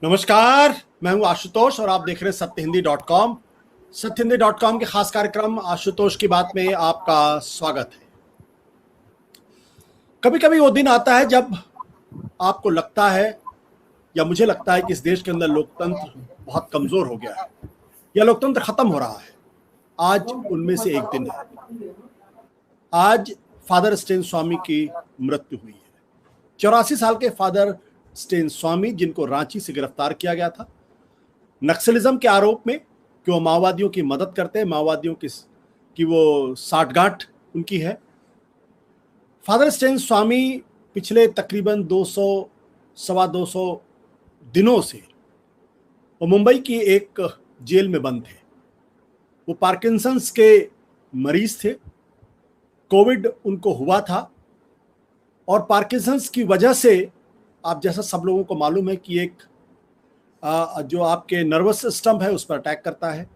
नमस्कार। मैं हूं आशुतोष और आप देख रहे हैं सत्यहिंदी.com। सत्यहिंदी.com के खास कार्यक्रम आशुतोष की बात में आपका स्वागत है। कभी कभी वो दिन आता है जब आपको लगता है या मुझे लगता है कि इस देश के अंदर लोकतंत्र बहुत कमजोर हो गया है या लोकतंत्र खत्म हो रहा है। आज उनमें से एक दिन है। आज फादर स्टेन स्वामी की मृत्यु हुई है। 84 साल के फादर स्टेन स्वामी, जिनको रांची से गिरफ्तार किया गया था नक्सलिज्म के आरोप में कि वो माओवादियों की मदद करते हैं, माओवादियों की वो साठगांठ उनकी है। फादर स्टेन स्वामी पिछले तकरीबन 200 सवा 200 दिनों से वो मुंबई की एक जेल में बंद थे। वो पार्किंसंस के मरीज थे। कोविड उनको हुआ था और पार्किंसंस की वजह से, आप जैसा सब लोगों को मालूम है कि एक जो आपके नर्वस सिस्टम है उस पर अटैक करता है।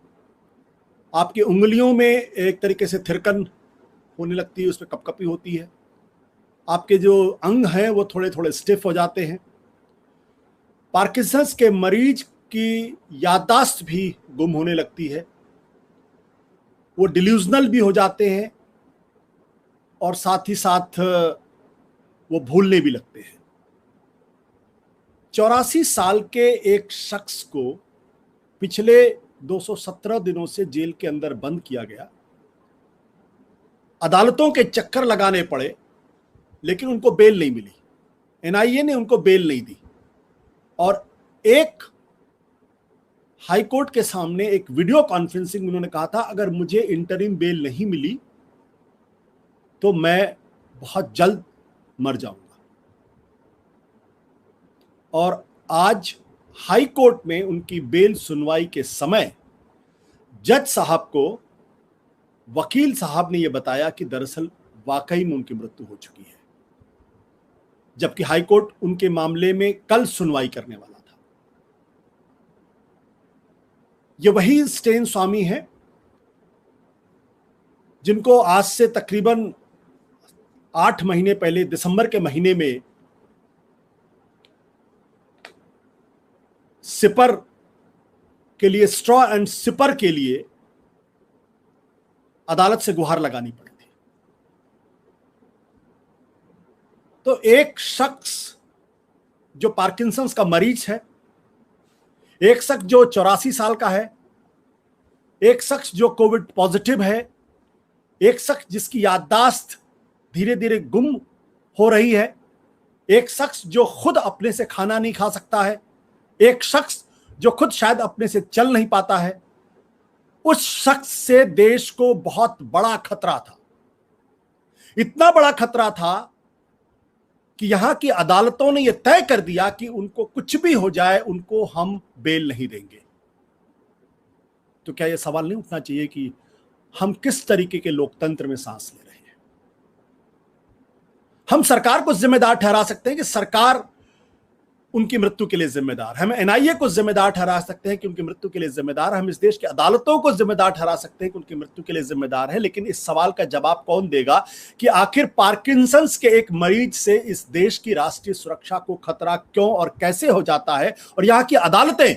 आपकी उंगलियों में एक तरीके से थिरकन होने लगती है, उस पर कपकपी होती है। आपके जो अंग हैं वो थोड़े थोड़े स्टिफ हो जाते हैं। पार्किंसंस के मरीज की याददाश्त भी गुम होने लगती है। वो डिल्यूजनल भी हो जाते हैं और साथ ही साथ वो भूलने भी लगते हैं। 84 साल के एक शख्स को पिछले 217 दिनों से जेल के अंदर बंद किया गया। अदालतों के चक्कर लगाने पड़े लेकिन उनको बेल नहीं मिली। एनआईए ने उनको बेल नहीं दी और एक हाईकोर्ट के सामने एक वीडियो कॉन्फ्रेंसिंग में उन्होंने कहा था, अगर मुझे इंटरिम बेल नहीं मिली तो मैं बहुत जल्द मर जाऊंगा। और आज हाई कोर्ट में उनकी बेल सुनवाई के समय जज साहब को वकील साहब ने यह बताया कि दरअसल वाकई में उनकी मृत्यु हो चुकी है, जबकि हाई कोर्ट उनके मामले में कल सुनवाई करने वाला था। ये वही स्टेन स्वामी है जिनको आज से तकरीबन 8 महीने पहले दिसंबर के महीने में सिपर के लिए, स्ट्रॉ एंड सिपर के लिए अदालत से गुहार लगानी पड़ी थी। तो एक शख्स जो पार्किंसंस का मरीज है, एक शख्स जो 84 साल का है, एक शख्स जो कोविड पॉजिटिव है, एक शख्स जिसकी याददाश्त धीरे धीरे गुम हो रही है, एक शख्स जो खुद अपने से खाना नहीं खा सकता है, एक शख्स जो खुद शायद अपने से चल नहीं पाता है, उस शख्स से देश को बहुत बड़ा खतरा था। इतना बड़ा खतरा था कि यहां की अदालतों ने यह तय कर दिया कि उनको कुछ भी हो जाए, उनको हम बेल नहीं देंगे। तो क्या यह सवाल नहीं उठना चाहिए कि हम किस तरीके के लोकतंत्र में सांस ले रहे हैं? हम सरकार को जिम्मेदार ठहरा सकते हैं कि सरकार उनकी मृत्यु के लिए जिम्मेदार है। हम एनआईए को जिम्मेदार ठहरा सकते हैं कि उनकी मृत्यु के लिए जिम्मेदार है। हम इस देश की अदालतों को जिम्मेदार ठहरा सकते हैं कि उनकी मृत्यु के लिए जिम्मेदार है। लेकिन इस सवाल का जवाब कौन देगा कि आखिर पार्किंसंस के एक मरीज से इस देश की राष्ट्रीय सुरक्षा को खतरा क्यों और कैसे हो जाता है और यहां की अदालतें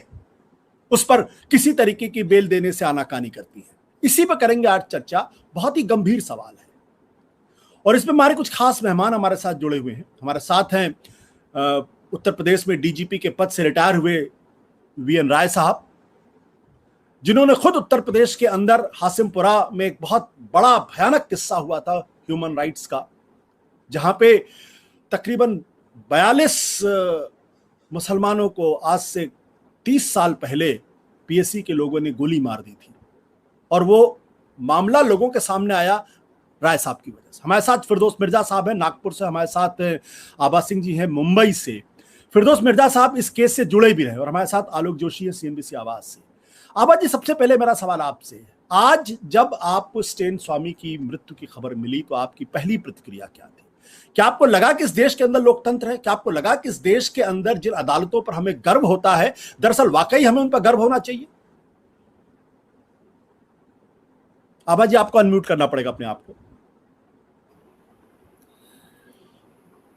उस पर किसी तरीके की बेल देने से आनाकानी करती हैं? इसी पर करेंगे आज चर्चा। बहुत ही गंभीर सवाल है और इसमें हमारे कुछ खास मेहमान हमारे साथ जुड़े हुए हैं। हमारे साथ हैं उत्तर प्रदेश में डीजीपी के पद से रिटायर हुए वीएन राय साहब, जिन्होंने खुद उत्तर प्रदेश के अंदर हासिमपुरा में एक बहुत बड़ा भयानक किस्सा हुआ था ह्यूमन राइट्स का, जहां पे तकरीबन 42 मुसलमानों को आज से 30 साल पहले पीएससी के लोगों ने गोली मार दी थी और वो मामला लोगों के सामने आया राय साहब की वजह से। हमारे साथ फिरदौस मिर्जा साहब हैं नागपुर से, हमारे साथ आबा सिंह जी हैं मुंबई से। फिरदौस मिर्जा साहब इस केस से जुड़े भी रहे और हमारे साथ आलोक जोशी है सीएनबीसी आवाज से। आबा जी, सबसे पहले मेरा सवाल आपसे है, आज जब आपको स्टेन स्वामी की मृत्यु की खबर मिली तो आपकी पहली प्रतिक्रिया क्या थी? क्या आपको लगा कि इस देश के अंदर लोकतंत्र है? क्या आपको लगा कि इस देश के अंदर जिन अदालतों पर हमें गर्व होता है, दरअसल वाकई हमें उन पर गर्व होना चाहिए? आबा जी, आपको अनम्यूट करना पड़ेगा अपने आप को।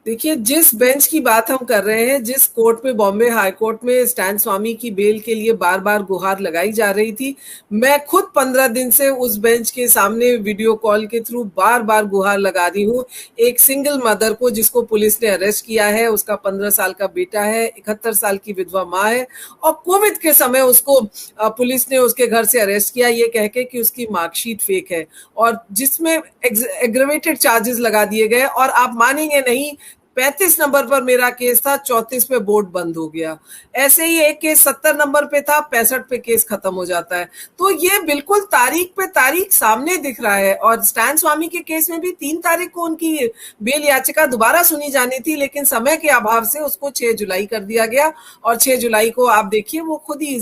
जी, देखिए, जिस बेंच की बात हम कर रहे हैं, जिस कोर्ट में, बॉम्बे हाई कोर्ट में स्टैन स्वामी की बेल के लिए बार बार गुहार लगाई जा रही थी, मैं खुद 15 दिन से उस बेंच के सामने वीडियो कॉल के थ्रू बार बार गुहार लगा रही हूँ। एक सिंगल मदर को, जिसको पुलिस ने अरेस्ट किया है, उसका 15 साल का बेटा है, 71 साल की विधवा माँ है, और कोविड के समय उसको पुलिस ने उसके घर से अरेस्ट किया ये कह के कि उसकी मार्कशीट फेक है, और जिसमें एग्रेवेटेड चार्जेस लगा दिए गए। और आप मानेंगे नहीं, 35 नंबर पर मेरा केस था, 34 पे बोर्ड बंद हो गया। ऐसे ही एक केस 70 नंबर पे था, 65 पे केस खत्म हो जाता है। तो ये बिल्कुल तारीख पे तारीख सामने दिख रहा है। और स्टैन स्वामी के केस में भी 3 तारीख को उनकी बेल याचिका दोबारा सुनी जानी थी, लेकिन समय के अभाव से उसको 6 जुलाई कर दिया गया, और 6 जुलाई को आप देखिए वो खुद ही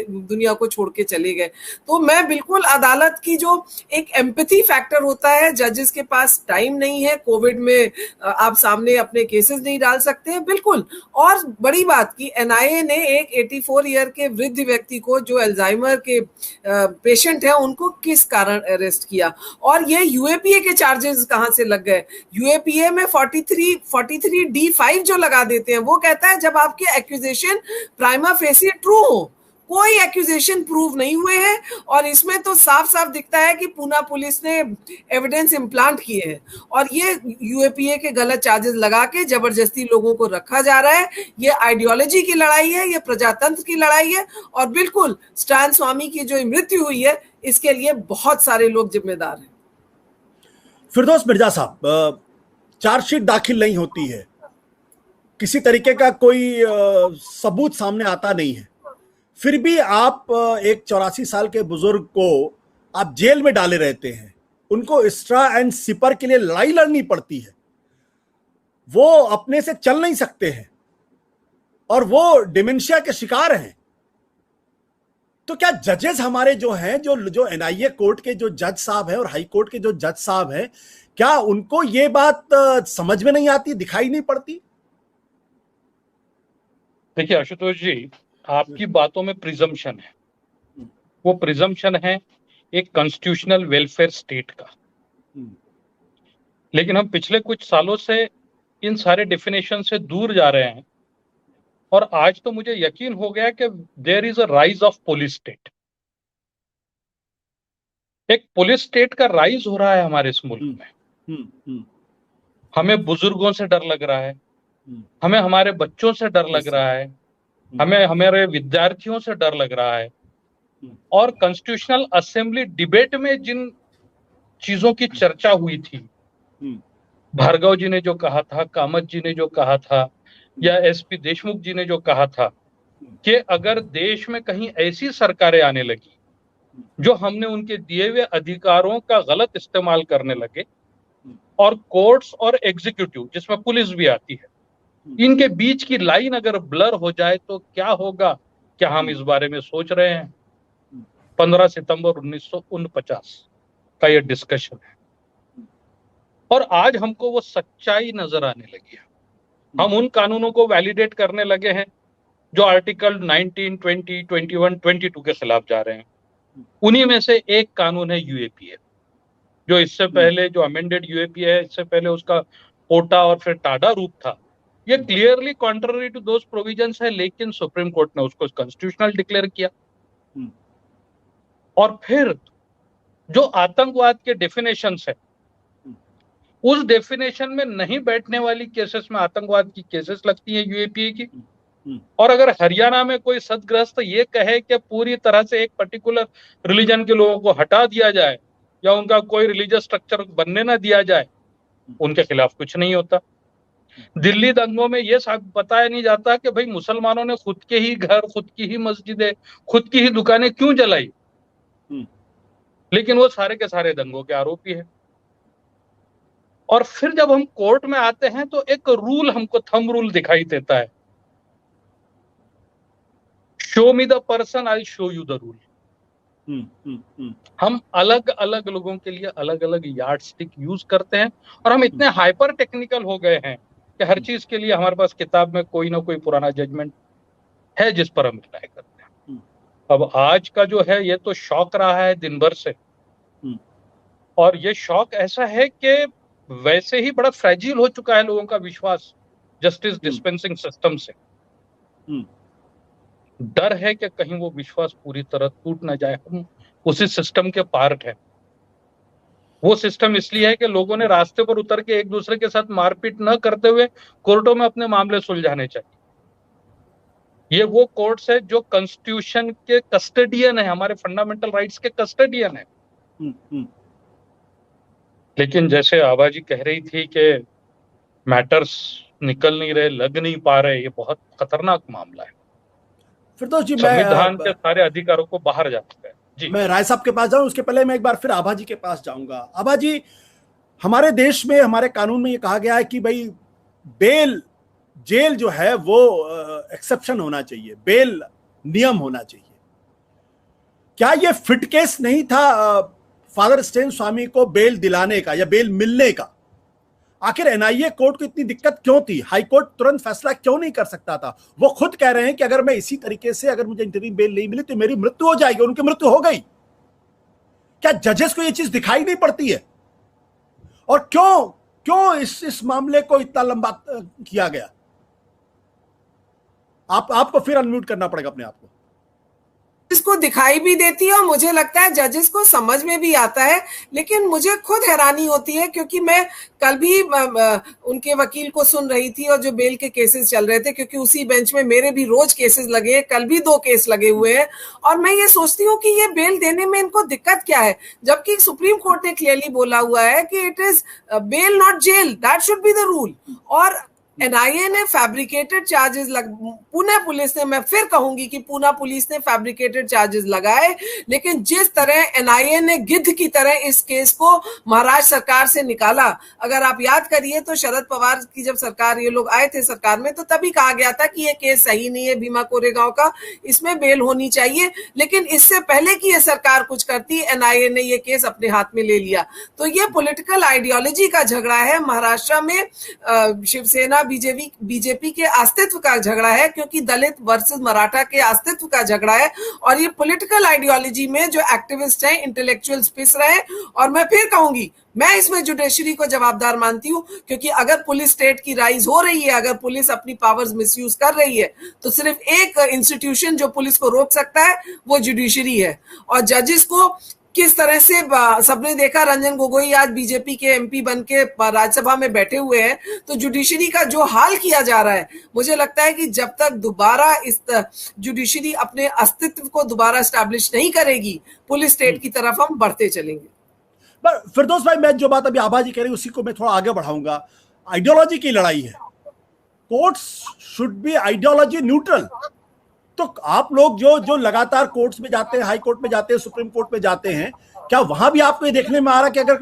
दुनिया को छोड़ के चले गए। तो मैं बिल्कुल अदालत की जो एक एम्पैथी फैक्टर होता है, जजेस के पास टाइम नहीं है, कोविड में आप सामने अपने केसेस नहीं डाल सकते हैं, बिल्कुल। और बड़ी बात की, एनआईए ने एक 84 ईयर के वृद्ध व्यक्ति को, जो अल्जाइमर के पेशेंट हैं, उनको किस कारण अरेस्ट किया, और ये यूएपीए के चार्जेस कहां से लग गए। यूएपीए में 43D5 जो लगा देते हैं, वो कहता है जब आपके एक्यूजेशन प्राइमा फेसी ट्रू हो। कोई एक्यूजेशन प्रूव नहीं हुए हैं, और इसमें तो साफ साफ दिखता है कि पूना पुलिस ने एविडेंस इम्प्लांट किए हैं, और ये यूएपीए के गलत चार्जेस लगा के जबरदस्ती लोगों को रखा जा रहा है। ये आइडियोलॉजी की लड़ाई है, ये प्रजातंत्र की लड़ाई है, और बिल्कुल स्टैन स्वामी की जो मृत्यु हुई है, इसके लिए बहुत सारे लोग जिम्मेदार हैं। फिरदौस मिर्जा साहब, चार्जशीट दाखिल नहीं होती है, किसी तरीके का कोई सबूत सामने आता नहीं है, फिर भी आप एक 84 साल के बुजुर्ग को आप जेल में डाले रहते हैं, उनको स्ट्रा एंड सिपर के लिए लड़ाई लड़नी पड़ती है, वो अपने से चल नहीं सकते हैं और वो डिमेंशिया के शिकार हैं। तो क्या जजेस हमारे जो हैं, जो एनआईए कोर्ट के जो जज साहब हैं और हाई कोर्ट के जो जज साहब हैं, क्या उनको ये बात समझ में नहीं आती, दिखाई नहीं पड़ती? देखिए आशुतोष जी, आपकी बातों में प्रिजम्पशन है, वो प्रिजम्पशन है एक कॉन्स्टिट्यूशनल वेलफेयर स्टेट का। लेकिन हम पिछले कुछ सालों से इन सारे डेफिनेशन से दूर जा रहे हैं, और आज तो मुझे यकीन हो गया कि there is a rise of police state. एक पुलिस स्टेट का राइज हो रहा है हमारे इस मुल्क में। हमें बुजुर्गों से डर लग रहा है, हमें हमारे बच्चों से डर लग रहा है, हमें हमारे विद्यार्थियों से डर लग रहा है। और कॉन्स्टिट्यूशनल असेंबली डिबेट में जिन चीजों की चर्चा हुई थी, भार्गव जी ने जो कहा था, कामत जी ने जो कहा था, या एसपी देशमुख जी ने जो कहा था कि अगर देश में कहीं ऐसी सरकारें आने लगी जो हमने उनके दिए हुए अधिकारों का गलत इस्तेमाल करने लगे, और कोर्ट्स और एग्जीक्यूटिव जिसमें पुलिस भी आती है, इनके बीच की लाइन अगर ब्लर हो जाए तो क्या होगा। क्या हम इस बारे में सोच रहे हैं? 15 सितंबर 1949 का ये डिस्कशन है, और आज हमको वो सच्चाई नजर आने लगी है। हम उन कानूनों को वैलिडेट करने लगे हैं जो आर्टिकल 19, 20, 21, 22 के खिलाफ जा रहे हैं। उन्हीं में से एक कानून है यूएपीए, जो इससे पहले जो अमेंडेड यूएपीए है, इससे पहले उसका पोटा और फिर टाडा रूप था। ये clearly contrary to those provisions है, लेकिन सुप्रीम कोर्ट ने उसको कॉन्स्टिट्यूशनल डिक्लेयर किया। और फिर जो आतंकवाद के डेफिनेशंस है, उस डेफिनेशन में नहीं बैठने वाली केसेस में आतंकवाद की केसेस लगती है यूएपीए की। और अगर हरियाणा में कोई सदग्रस्त ये कहे कि पूरी तरह से एक पर्टिकुलर रिलीजन के लोगों को हटा दिया जाए या उनका कोई रिलीजियस स्ट्रक्चर बनने ना दिया जाए, उनके खिलाफ कुछ नहीं होता। दिल्ली दंगों में ये बताया नहीं जाता कि भाई मुसलमानों ने खुद के ही घर, खुद की ही मस्जिदें, खुद की ही दुकानें क्यों जलाई, लेकिन वो सारे के सारे दंगों के आरोपी है। और फिर जब हम कोर्ट में आते हैं तो एक रूल हमको थंब रूल दिखाई देता है, show me the person, I show you the rule. हम अलग अलग लोगों के लिए अलग अलग यार्ड स्टिक यूज करते हैं, और हम इतने हाइपर टेक्निकल हो गए हैं कि हर चीज के लिए हमारे पास किताब में कोई ना कोई पुराना जजमेंट है जिस पर हम रिलाई करते हैं। अब आज का जो है ये तो शौक रहा है दिन भर से, और ये शौक ऐसा है कि वैसे ही बड़ा फ्रेजिल हो चुका है लोगों का विश्वास जस्टिस डिस्पेंसिंग सिस्टम से। डर है कि कहीं वो विश्वास पूरी तरह टूट ना जाए। हम उसी सिस्टम के पार्ट है। वो सिस्टम इसलिए है कि लोगों ने रास्ते पर उतर के एक दूसरे के साथ मारपीट न करते हुए कोर्टों में अपने मामले सुलझाने चाहिए। ये वो कोर्ट्स है जो कॉन्स्टिट्यूशन के कस्टडियन है, हमारे फंडामेंटल राइट्स के कस्टडियन है। लेकिन जैसे आभा जी कह रही थी कि मैटर्स निकल नहीं रहे, लग नहीं पा रहे, ये बहुत खतरनाक मामला है। फिरदौस जी, संविधान के सारे अधिकारों को बाहर जा चुका है जी। मैं राय साहब के पास जाऊं, उसके पहले मैं एक बार फिर आभा जी के पास जाऊंगा। आभा जी, हमारे देश में, हमारे कानून में ये कहा गया है कि भाई जेल जो है वो एक्सेप्शन होना चाहिए, बेल नियम होना चाहिए। क्या ये फिट केस नहीं था फादर स्टेन स्वामी को बेल दिलाने का या बेल मिलने का? आखिर एनआईए कोर्ट को इतनी दिक्कत क्यों थी? हाई कोर्ट तुरंत फैसला क्यों नहीं कर सकता था? वो खुद कह रहे हैं कि अगर मैं इसी तरीके से, अगर मुझे इंटरिम बेल नहीं मिली तो मेरी मृत्यु हो जाएगी। उनकी मृत्यु हो गई। क्या जजेस को ये चीज दिखाई नहीं पड़ती है? और क्यों इस मामले को इतना लंबा किया गया? आपको फिर अनम्यूट करना पड़ेगा अपने आप को। इसको दिखाई भी देती है और मुझे लगता है जजेस को समझ में भी आता है, लेकिन मुझे खुद हैरानी होती है क्योंकि मैं कल भी उनके वकील को सुन रही थी और जो बेल के केसेस चल रहे थे, क्योंकि उसी बेंच में मेरे भी रोज केसेस लगे हैं, कल भी 2 केस लगे हुए हैं, और मैं ये सोचती हूँ कि ये बेल देने में इनको दिक्कत क्या है, जबकि सुप्रीम कोर्ट ने क्लियरली बोला हुआ है कि it is bail not jail, that should be the rule. और एनआईए ने फैब्रिकेटेड चार्जेस पुणे पुलिस ने, मैं फिर कहूंगी कि पुणे पुलिस ने फैब्रिकेटेड चार्जेस लगाए, लेकिन जिस तरह एनआईए ने गिद्ध की तरह इस केस को महाराष्ट्र सरकार से निकाला, अगर आप याद करिए तो शरद पवार की जब सरकार, ये लोग आए थे सरकार में, तो तभी कहा गया था कि ये केस सही नहीं है भीमा कोरेगांव का, इसमें बेल होनी चाहिए। लेकिन इससे पहले कि ये सरकार कुछ करती, एनआईए ने ये केस अपने हाथ में ले लिया। तो ये पॉलिटिकल आइडियोलॉजी का झगड़ा है महाराष्ट्र में। शिवसेना बीजेपी के अस्तित्व का झगड़ा है, क्योंकि दलित वर्सेस मराठा के अस्तित्व का झगड़ा है। और ये पॉलिटिकल आइडियोलॉजी में जो एक्टिविस्ट हैं, इंटेलेक्चुअल्स पिस रहे हैं। और मैं फिर कहूंगी, मैं इसमें जुडिशरी को जवाबदार मानती हूं, क्योंकि अगर पुलिस स्टेट की राइज हो रही है, अगर पुलिस अपनी पावर्स मिसयूज कर रही है, तो सिर्फ एक इंस्टीट्यूशन जो पुलिस को रोक सकता है वो जुडिशरी है। और जजेस को किस तरह से सबने देखा, रंजन गोगोई आज बीजेपी के एमपी बन के राज्यसभा में बैठे हुए हैं, तो जुडिशरी का जो हाल किया जा रहा है, मुझे लगता है कि जब तक दोबारा इस जुडिशरी अपने अस्तित्व को दोबारा एस्टैब्लिश नहीं करेगी, पुलिस स्टेट की तरफ हम बढ़ते चलेंगे। फिरदौस भाई, मैं जो बात अभी आभा जी कह रही हूं उसी को मैं थोड़ा आगे बढ़ाऊंगा। आइडियोलॉजी की लड़ाई है, courts should be ideology neutral. तो आप लोग जो लगातार कोर्ट्स में जाते हैं, हाई कोर्ट में जाते हैं, सुप्रीम कोर्ट में जाते हैं, क्या वहां भी आपको ये देखने में आ रहा है कि अगर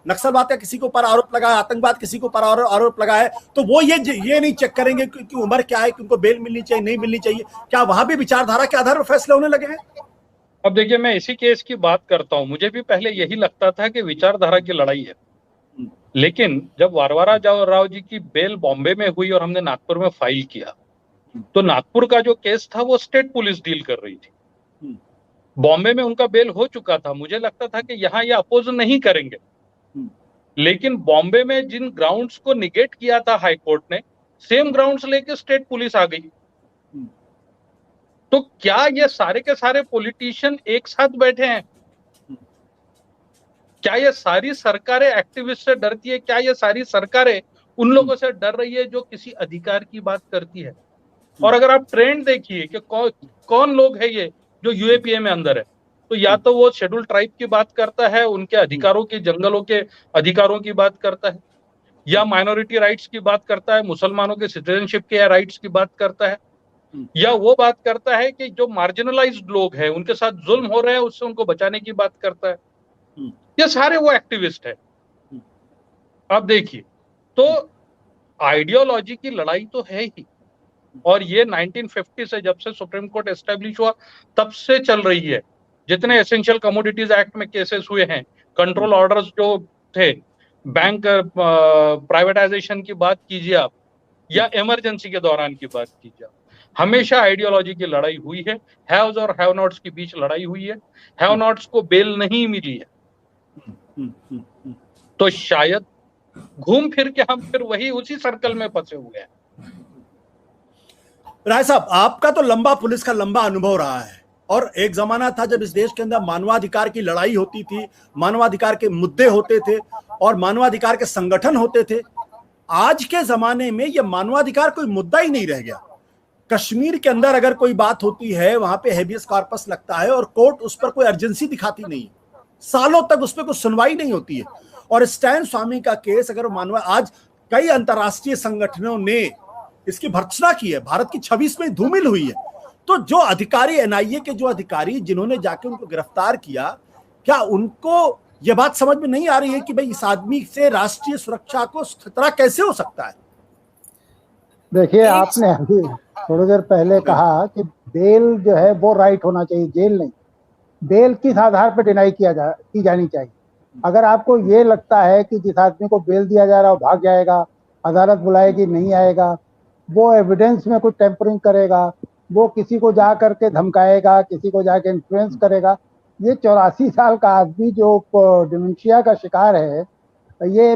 नक्सलवाद का किसी के ऊपर आरोप लगा है, आतंकवाद किसी के ऊपर आरोप लगा है, तो वो ये नहीं चेक करेंगे कि उम्र क्या है, कि उनको बेल मिलनी चाहिए नहीं मिलनी चाहिए? क्या वहां भी विचारधारा के आधार पर फैसले होने लगे हैं? अब देखिए, मैं इसी केस की बात करता हूं। मुझे भी पहले यही लगता था कि विचारधारा की लड़ाई है, लेकिन जब वारवारा राव जी की बेल बॉम्बे में हुई और हमने नागपुर में फाइल किया, तो नागपुर का जो केस था वो स्टेट पुलिस डील कर रही थी। बॉम्बे में उनका बेल हो चुका था। मुझे लगता था कि यहाँ ये अपोज नहीं करेंगे, लेकिन बॉम्बे में जिन ग्राउंड्स को निगेट किया था हाई कोर्ट ने, सेम ग्राउंड्स लेके स्टेट पुलिस आ गई। तो क्या ये सारे के सारे पॉलिटिशियन एक साथ बैठे हैं? क्या ये सारी सरकारें एक्टिविस्ट से डरती है? क्या ये सारी सरकारें उन लोगों से डर रही है जो किसी अधिकार की बात करती है? और अगर आप ट्रेंड देखिए कि कौन लोग है ये जो यूएपीए में अंदर है, तो या तो वो शेड्यूल ट्राइब की बात करता है, उनके अधिकारों की, जंगलों के अधिकारों की बात करता है, या माइनॉरिटी राइट्स की बात करता है, मुसलमानों के सिटीजनशिप के राइट्स की बात करता है, या वो बात करता है कि जो मार्जिनलाइज्ड लोग हैं उनके साथ जुल्म हो रहे हैं उससे उनको बचाने की बात करता है। ये सारे वो एक्टिविस्ट है। अब देखिए, तो आइडियोलॉजी की लड़ाई तो है ही, और ये 1950 से, जब से सुप्रीम कोर्ट एस्टेब्लिश हुआ तब से चल रही है। जितने एसेंशियल कमोडिटीज एक्ट में केसेस हुए हैं, कंट्रोल ऑर्डर्स जो थे, बैंक प्राइवेटाइजेशन की बात कीजिए आप, या इमरजेंसी के दौरान की बात कीजिए आप, हमेशा आइडियोलॉजी की लड़ाई हुई है। हैव्स और हैव नॉट्स के बीच लड़ाई हुई है। हैव नॉट्स को बेल नहीं मिली है, तो शायद घूम फिर के हम फिर वही उसी सर्कल में फंसे हुए हैं। राय साहब, आपका तो लंबा पुलिस का लंबा अनुभव रहा है, और एक जमाना था जब इस देश के अंदर मानवाधिकार की लड़ाई होती थी, मानवाधिकार के मुद्दे होते थे और मानवाधिकार के संगठन होते थे। आज के जमाने में यह मानवाधिकार कोई मुद्दा ही नहीं रह गया। कश्मीर के अंदर अगर कोई बात होती है, वहां पे हेबियस कॉर्पस लगता है और कोर्ट उस पर कोई अर्जेंसी दिखाती नहीं है, सालों तक उस पर कोई सुनवाई नहीं होती है। और स्टैन स्वामी का केस अगर मानवा, आज कई अंतर्राष्ट्रीय संगठनों ने इसकी भर्त्सना की है, भारत की छवि में धूमिल हुई है। तो जो अधिकारी, एनआईए के जो अधिकारी जिन्होंने जाके उनको गिरफ्तार किया, क्या उनको यह बात समझ में नहीं आ रही है कि भाई इस आदमी से राष्ट्रीय सुरक्षा को खतरा कैसे हो सकता है? देखिए, आपने अभी थोड़ी देर पहले कहा कि बेल जो है वो राइट होना चाहिए, जेल नहीं। बेल किस आधार पर डिनाई की जानी चाहिए? अगर आपको ये लगता है कि जिस आदमी को बेल दिया जा रहा है वो भाग जाएगा, अदालत बुलाएगी नहीं आएगा, वो एविडेंस में कुछ टेम्परिंग करेगा, वो किसी को जा करके धमकाएगा, किसी को जाके इन्फ्लुएंस करेगा, ये 84 साल का आदमी जो डिमेंशिया का शिकार है, ये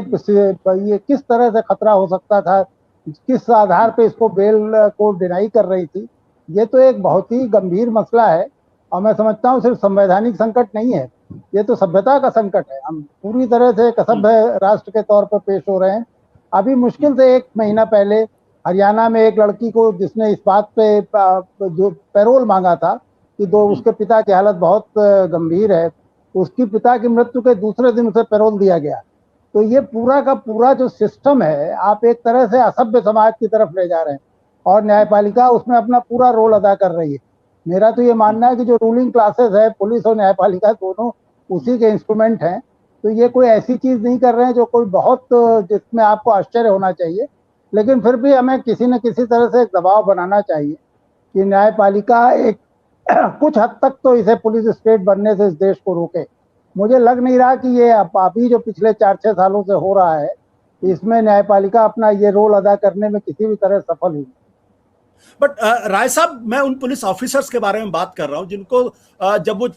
किस तरह से खतरा हो सकता था, किस आधार पे इसको बेल को डिनाई कर रही थी? ये तो एक बहुत ही गंभीर मसला है, और मैं समझता हूँ सिर्फ संवैधानिक संकट नहीं है, ये तो सभ्यता का संकट है। हम पूरी तरह से एक असभ्य राष्ट्र के तौर पर पेश हो रहे हैं। अभी मुश्किल से 1 महीना पहले हरियाणा में एक लड़की को, जिसने इस बात पे जो पैरोल मांगा था कि उसके पिता की हालत बहुत गंभीर है, उसकी पिता की मृत्यु के दूसरे दिन उसे पैरोल दिया गया। तो ये पूरा का पूरा जो सिस्टम है, आप एक तरह से असभ्य समाज की तरफ ले जा रहे हैं, और न्यायपालिका उसमें अपना पूरा रोल अदा कर रही है। मेरा तो ये मानना है कि जो रूलिंग क्लासेस है, पुलिस और न्यायपालिका दोनों उसी के इंस्ट्रूमेंट हैं। तो ये कोई ऐसी चीज नहीं कर रहे हैं जो कोई बहुत, जिसमें आपको आश्चर्य होना चाहिए। लेकिन फिर भी हमें किसी न किसी तरह से एक दबाव बनाना चाहिए कि न्यायपालिका एक कुछ हद तक तो इसे पुलिस स्टेट बनने से इस देश को रोके। मुझे लग नहीं रहा कि ये अभी जो पिछले 4-6 सालों से हो रहा है, इसमें न्यायपालिका अपना ये रोल अदा करने में किसी भी तरह सफल हुई। बट राय साहब, मैं उन पुलिस ऑफिसर्स के बारे में बात कर रहा हूं जिनको जब वो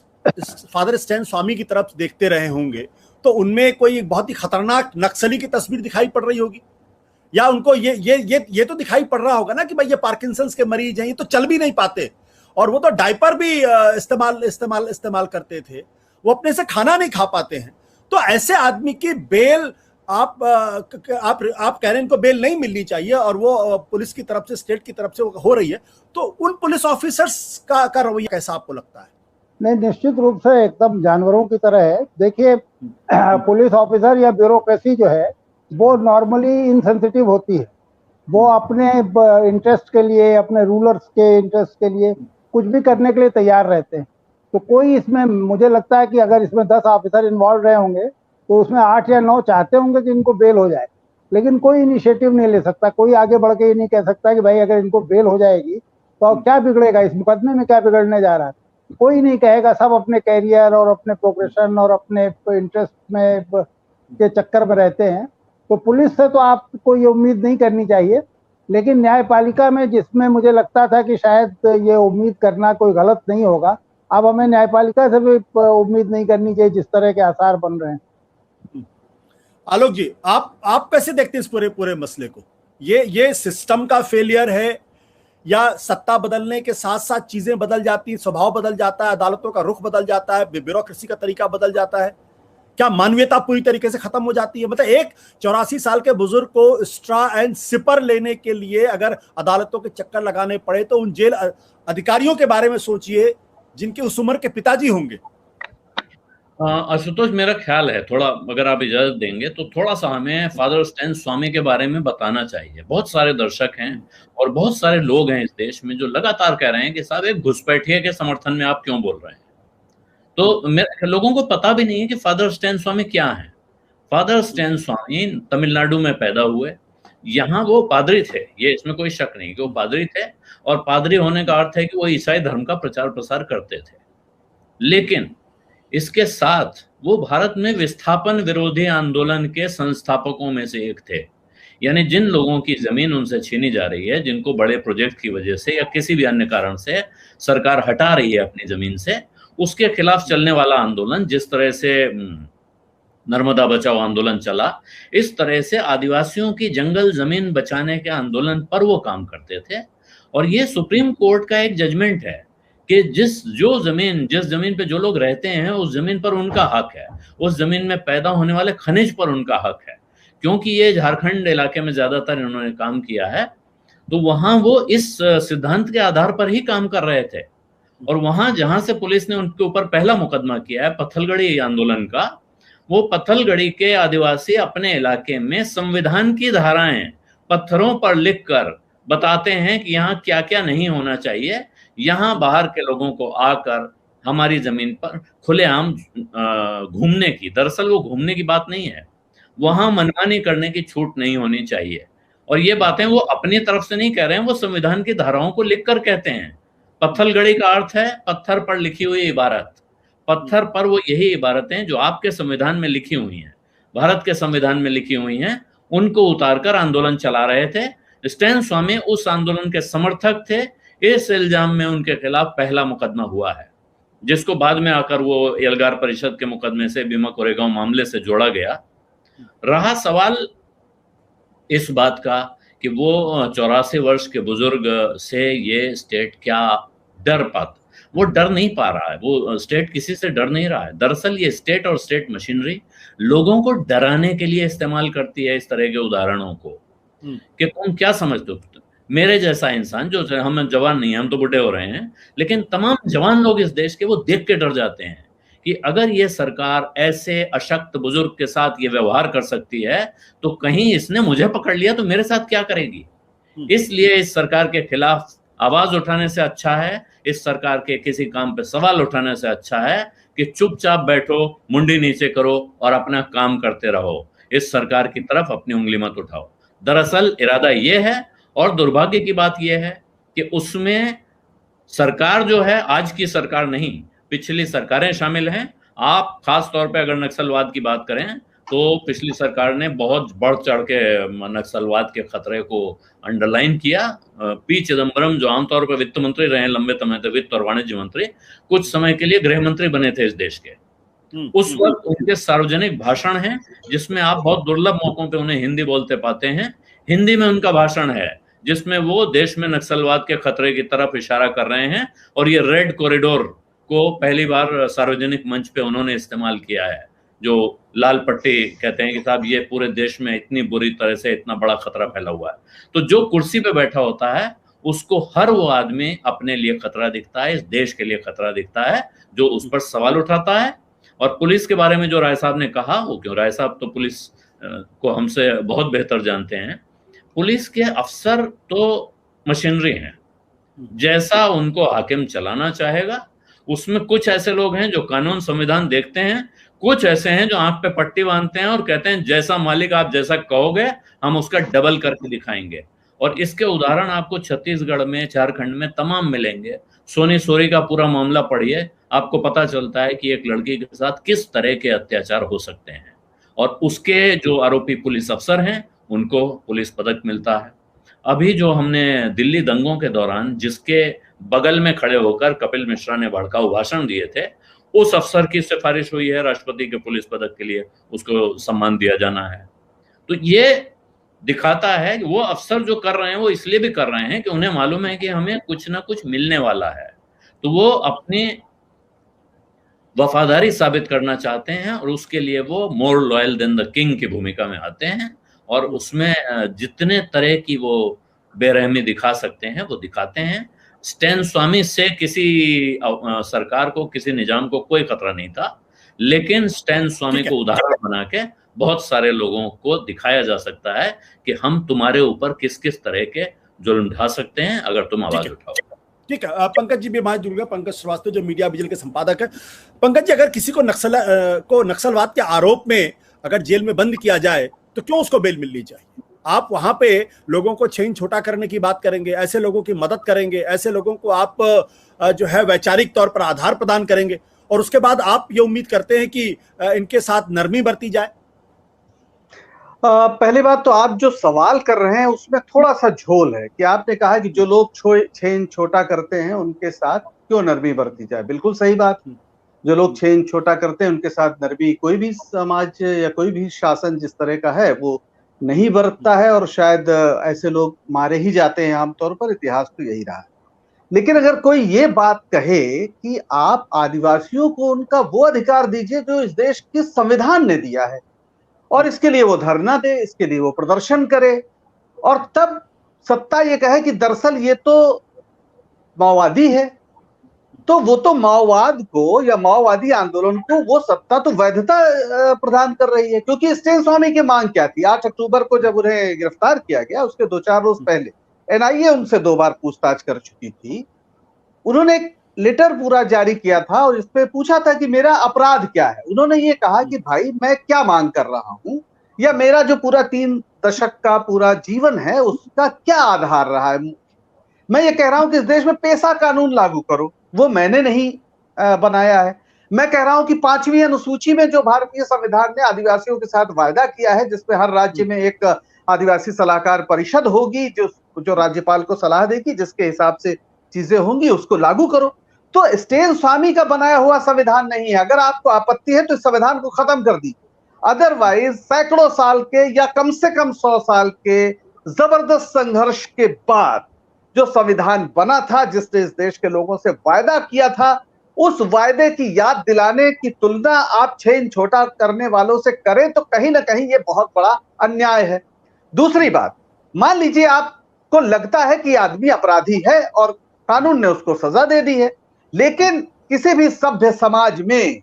फादर स्टैन स्वामी की तरफ देखते रहे होंगे तो उनमें कोई एक बहुत ही खतरनाक नक्सली की तस्वीर दिखाई पड़ रही होगी, या उनको ये तो दिखाई पड़ रहा होगा ना कि भाई ये पार्किंसंस के मरीज हैं, ये तो चल भी नहीं पाते, और वो तो डायपर भी इस्तेमाल करते थे, वो अपने से खाना नहीं खा पाते हैं। तो ऐसे आदमी की बेल आप कह रहे हैं इनको बेल नहीं मिलनी चाहिए, और वो पुलिस की तरफ से, स्टेट की तरफ से हो रही है, तो उन पुलिस ऑफिसर्स का रवैया कैसा आपको लगता है? नहीं, निश्चित रूप से एकदम जानवरों की तरह है। देखिए, पुलिस ऑफिसर या ब्यूरोक्रेसी जो है वो नॉर्मली इनसेंसिटिव होती है। वो अपने इंटरेस्ट के लिए, अपने रूलर्स के इंटरेस्ट के लिए कुछ भी करने के लिए तैयार रहते हैं। तो कोई इसमें, मुझे लगता है कि अगर इसमें 10 ऑफिसर इन्वॉल्व रहे होंगे तो उसमें 8 या 9 चाहते होंगे कि इनको बेल हो जाए, लेकिन कोई इनिशिएटिव नहीं ले सकता। कोई आगे बढ़ के ये नहीं कह सकता कि भाई अगर इनको बेल हो जाएगी तो क्या बिगड़ेगा, इस मुकदमे में क्या बिगड़ने जा रहा है। कोई नहीं कहेगा, सब अपने कैरियर और अपने प्रोग्रेशन और अपने इंटरेस्ट में के चक्कर में रहते हैं। तो पुलिस से तो आपको ये उम्मीद नहीं करनी चाहिए, लेकिन न्यायपालिका में, जिसमें मुझे लगता था कि शायद ये उम्मीद करना कोई गलत नहीं होगा, अब हमें न्यायपालिका से भी उम्मीद नहीं करनी चाहिए जिस तरह के आसार बन रहे हैं। आलोक जी, आप कैसे देखते हैं इस पूरे मसले को? ये सिस्टम का फेलियर है, या सत्ता बदलने के साथ साथ चीजें बदल जाती, स्वभाव बदल जाता है, अदालतों का रुख बदल जाता है, ब्यूरोक्रेसी का तरीका बदल जाता है? क्या मानवीयता पूरी तरीके से खत्म हो जाती है? मतलब एक 84 साल के बुजुर्ग को स्ट्रॉ एंड सिपर लेने के लिए अगर अदालतों के चक्कर लगाने पड़े, तो उन जेल अधिकारियों के बारे में सोचिए जिनके उस उम्र के पिताजी होंगे। आशुतोष, मेरा ख्याल है, थोड़ा अगर आप इजाजत देंगे तो थोड़ा सा हमें फादर स्टैन स्वामी के बारे में बताना चाहिए। बहुत सारे दर्शक हैं और बहुत सारे लोग हैं इस देश में जो लगातार कह रहे हैं कि साहब एक घुसपैठिए के समर्थन में आप क्यों बोल रहे हैं। तो लोगों को पता भी नहीं है कि फादर स्टैन स्वामी क्या है। फादर स्टैन स्वामी तमिलनाडु में पैदा हुए, यहाँ वो पादरी थे, ये इसमें कोई शक नहीं कि वो पादरी थे, और पादरी होने का अर्थ है कि वो ईसाई धर्म का प्रचार प्रसार करते थे। लेकिन इसके साथ वो भारत में विस्थापन विरोधी आंदोलन के संस्थापकों में से एक थे। यानी जिन लोगों की जमीन उनसे छीनी जा रही है, जिनको बड़े प्रोजेक्ट की वजह से या किसी भी अन्य कारण से सरकार हटा रही है अपनी जमीन से, उसके खिलाफ चलने वाला आंदोलन, जिस तरह से नर्मदा बचाओ आंदोलन चला, इस तरह से आदिवासियों की जंगल जमीन बचाने के आंदोलन पर वो काम करते थे। और ये सुप्रीम कोर्ट का एक जजमेंट है कि जिस जमीन पे जो लोग रहते हैं उस जमीन पर उनका हक है, उस जमीन में पैदा होने वाले खनिज पर उनका हक है। क्योंकि ये झारखंड इलाके में ज्यादातर इन्होंने काम किया है, तो वहां वो इस सिद्धांत के आधार पर ही काम कर रहे थे। और वहां जहां से पुलिस ने उनके ऊपर पहला मुकदमा किया है पत्थलगड़ी आंदोलन का, वो पत्थलगड़ी के आदिवासी अपने इलाके में संविधान की धाराएं पत्थरों पर लिखकर बताते हैं कि यहाँ क्या क्या नहीं होना चाहिए। यहाँ बाहर के लोगों को आकर हमारी जमीन पर खुलेआम घूमने की, दरअसल वो घूमने की बात नहीं है, वहां मनमानी करने की छूट नहीं होनी चाहिए। और ये बातें वो अपनी तरफ से नहीं कह रहे हैं, वो संविधान की धाराओं को लिखकर कहते हैं। पत्थलगड़ी का अर्थ है पत्थर पर लिखी हुई इबारत। पत्थर पर वो यही इबारतें जो आपके संविधान में लिखी हुई हैं, भारत के संविधान में लिखी हुई हैं, उनको उतारकर आंदोलन चला रहे थे। स्टैन स्वामी उस आंदोलन के समर्थक थे। इस इल्जाम में उनके खिलाफ पहला मुकदमा हुआ है, जिसको बाद में आकर वो एल्गार परिषद के मुकदमे से, भीमा कोरेगांव मामले से जोड़ा गया। रहा सवाल इस बात का कि वो 84 वर्ष के बुजुर्ग से ये स्टेट क्या डर पाता, वो डर नहीं पा रहा है, वो स्टेट किसी से डर नहीं रहा है। दरअसल ये स्टेट और स्टेट मशीनरी लोगों को डराने के लिए इस्तेमाल करती है इस तरह के उदाहरणों को कि तुम क्या समझते हो। मेरे जैसा इंसान, जो हम जवान नहीं है, हम तो बूढ़े हो रहे हैं, लेकिन तमाम जवान लोग इस देश के वो देख के डर जाते हैं कि अगर ये सरकार ऐसे अशक्त बुजुर्ग के साथ ये व्यवहार कर सकती है तो कहीं इसने मुझे पकड़ लिया तो मेरे साथ क्या करेगी। इसलिए इस सरकार के खिलाफ आवाज उठाने से अच्छा है, इस सरकार के किसी काम पे सवाल उठाने से अच्छा है कि चुपचाप बैठो, मुंडी नीचे करो और अपना काम करते रहो, इस सरकार की तरफ अपनी उंगली मत उठाओ। दरअसल इरादा ये है, और दुर्भाग्य की बात यह है कि उसमें सरकार जो है, आज की सरकार नहीं, पिछली सरकारें शामिल हैं। आप खास तौर पे अगर नक्सलवाद की बात करें तो पिछली सरकार ने बहुत बढ़ चढ़ के नक्सलवाद के खतरे को अंडरलाइन किया। पी चिदम्बरम, जो आमतौर पर वित्त मंत्री रहे लंबे समय तक, वित्त और वाणिज्य मंत्री, कुछ समय के लिए गृह मंत्री बने थे इस देश के। उस वक्त उनके सार्वजनिक भाषण हैं जिसमें आप बहुत दुर्लभ मौकों पे उन्हें हिंदी बोलते पाते हैं। हिंदी में उनका भाषण है जिसमें वो देश में नक्सलवाद के खतरे की तरफ इशारा कर रहे हैं, और ये रेड कॉरिडोर को पहली बार सार्वजनिक मंच पे उन्होंने इस्तेमाल किया है, जो लाल पट्टी कहते हैं कि साहब ये पूरे देश में इतनी बुरी तरह से इतना बड़ा खतरा फैला हुआ है। तो जो कुर्सी पे बैठा होता है उसको हर वो आदमी अपने लिए खतरा दिखता है, इस देश के लिए खतरा दिखता है, जो उस पर सवाल उठाता है। और पुलिस के बारे में जो राय साहब ने कहा, वो क्यों, राय साहब तो पुलिस को हमसे बहुत बेहतर जानते हैं। पुलिस के अफसर तो मशीनरी हैं, जैसा उनको हाकिम चलाना चाहेगा। उसमें कुछ ऐसे लोग हैं जो कानून संविधान देखते हैं, कुछ ऐसे हैं जो आंख पे पट्टी बांधते हैं और कहते हैं जैसा मालिक आप जैसा कहोगे हम उसका डबल करके दिखाएंगे। और इसके उदाहरण आपको छत्तीसगढ़ में, झारखंड में तमाम मिलेंगे। सोनी सोरी का पूरा मामला पढ़िए, आपको पता चलता है कि एक लड़की के साथ किस तरह के अत्याचार हो सकते हैं, और उसके जो आरोपी पुलिस अफसर हैं उनको पुलिस पदक मिलता है। अभी जो हमने दिल्ली दंगों के दौरान जिसके बगल में खड़े होकर कपिल मिश्रा ने भड़काऊ भाषण दिए थे, उस अफसर की सिफारिश हुई है राष्ट्रपति के पुलिस पदक के लिए, उसको सम्मान दिया जाना है। तो ये दिखाता है कि वो अफसर जो कर रहे हैं वो इसलिए भी कर रहे हैं कि उन्हें मालूम है कि हमें कुछ ना कुछ मिलने वाला है, तो वो अपनी वफादारी साबित करना चाहते हैं, और उसके लिए वो more loyal than the king की भूमिका में आते हैं, और उसमें जितने तरह की वो बेरहमी दिखा सकते हैं वो दिखाते हैं। स्टैन स्वामी से किसी सरकार को, किसी निजाम को कोई खतरा नहीं था, लेकिन स्टैन स्वामी को उदाहरण बना के बहुत सारे लोगों को दिखाया जा सकता है कि हम तुम्हारे ऊपर किस किस तरह के जुल्म ढा सकते हैं अगर तुम आवाज उठाओ। ठीक है, पंकज जी भी हमारे जुड़ गए। पंकज श्रीवास्तव जो मीडिया विजिल के संपादक है। पंकज जी, अगर किसी को नक्सलवाद के आरोप में अगर जेल में बंद किया जाए तो क्यों उसको बेल मिलनी चाहिए? आप वहां पे लोगों को छीन छोटा करने की बात करेंगे, ऐसे लोगों की मदद करेंगे, ऐसे लोगों को आप जो है वैचारिक तौर पर आधार प्रदान करेंगे, और उसके बाद आप ये उम्मीद करते हैं कि इनके साथ नरमी बरती जाए। पहली बात तो आप जो सवाल कर रहे हैं उसमें थोड़ा सा झोल है कि आपने कहा कि जो लोग छीन छोटा करते हैं उनके साथ क्यों नरमी बरती जाए। बिल्कुल सही बात, जो लोग छेन छोटा करते हैं उनके साथ नरमी कोई भी समाज या कोई भी शासन जिस तरह का है वो नहीं बरतता है, और शायद ऐसे लोग मारे ही जाते हैं आमतौर पर। इतिहास तो यही रहा है। लेकिन अगर कोई ये बात कहे कि आप आदिवासियों को उनका वो अधिकार दीजिए जो इस देश के संविधान ने दिया है, और इसके लिए वो धरना दे, इसके लिए वो प्रदर्शन करे, और तब सत्ता ये कहे कि दरअसल ये तो माओवादी है, तो वो तो माओवाद को या माओवादी आंदोलन को वो सत्ता तो वैधता प्रदान कर रही है। क्योंकि स्टेन स्वामी की मांग क्या थी? 8 अक्टूबर को जब उन्हें गिरफ्तार किया गया, उसके 2-4 रोज पहले एनआईए उनसे 2 बार पूछताछ कर चुकी थी। उन्होंने एक लेटर पूरा जारी किया था और इसमें पूछा था कि मेरा अपराध क्या है। उन्होंने ये कहा कि भाई मैं क्या मांग कर रहा हूं, या मेरा जो पूरा 3 दशक का पूरा जीवन है उसका क्या आधार रहा है। मैं ये कह रहा हूं कि इस देश में पेशा कानून लागू करो, वो मैंने नहीं बनाया है। मैं कह रहा हूं कि 5वीं अनुसूची में जो भारतीय संविधान ने आदिवासियों के साथ वायदा किया है, जिसमें हर राज्य में एक आदिवासी सलाहकार परिषद होगी जो राज्यपाल को सलाह देगी, जिसके हिसाब से चीजें होंगी, उसको लागू करो। तो स्टेन स्वामी का बनाया हुआ संविधान नहीं है। अगर आपको आपत्ति है तो इस संविधान को खत्म कर दीजिए। अदरवाइज सैकड़ों साल के या कम से कम 100 साल के जबरदस्त संघर्ष के बाद जो संविधान बना था, जिसने इस देश के लोगों से वायदा किया था, उस वायदे की याद दिलाने की तुलना आप छेन छोटा करने वालों से करें तो कहीं ना कहीं ये बहुत बड़ा अन्याय है। दूसरी बात, मान लीजिए आपको लगता है कि आदमी अपराधी है और कानून ने उसको सजा दे दी है, लेकिन किसी भी सभ्य समाज में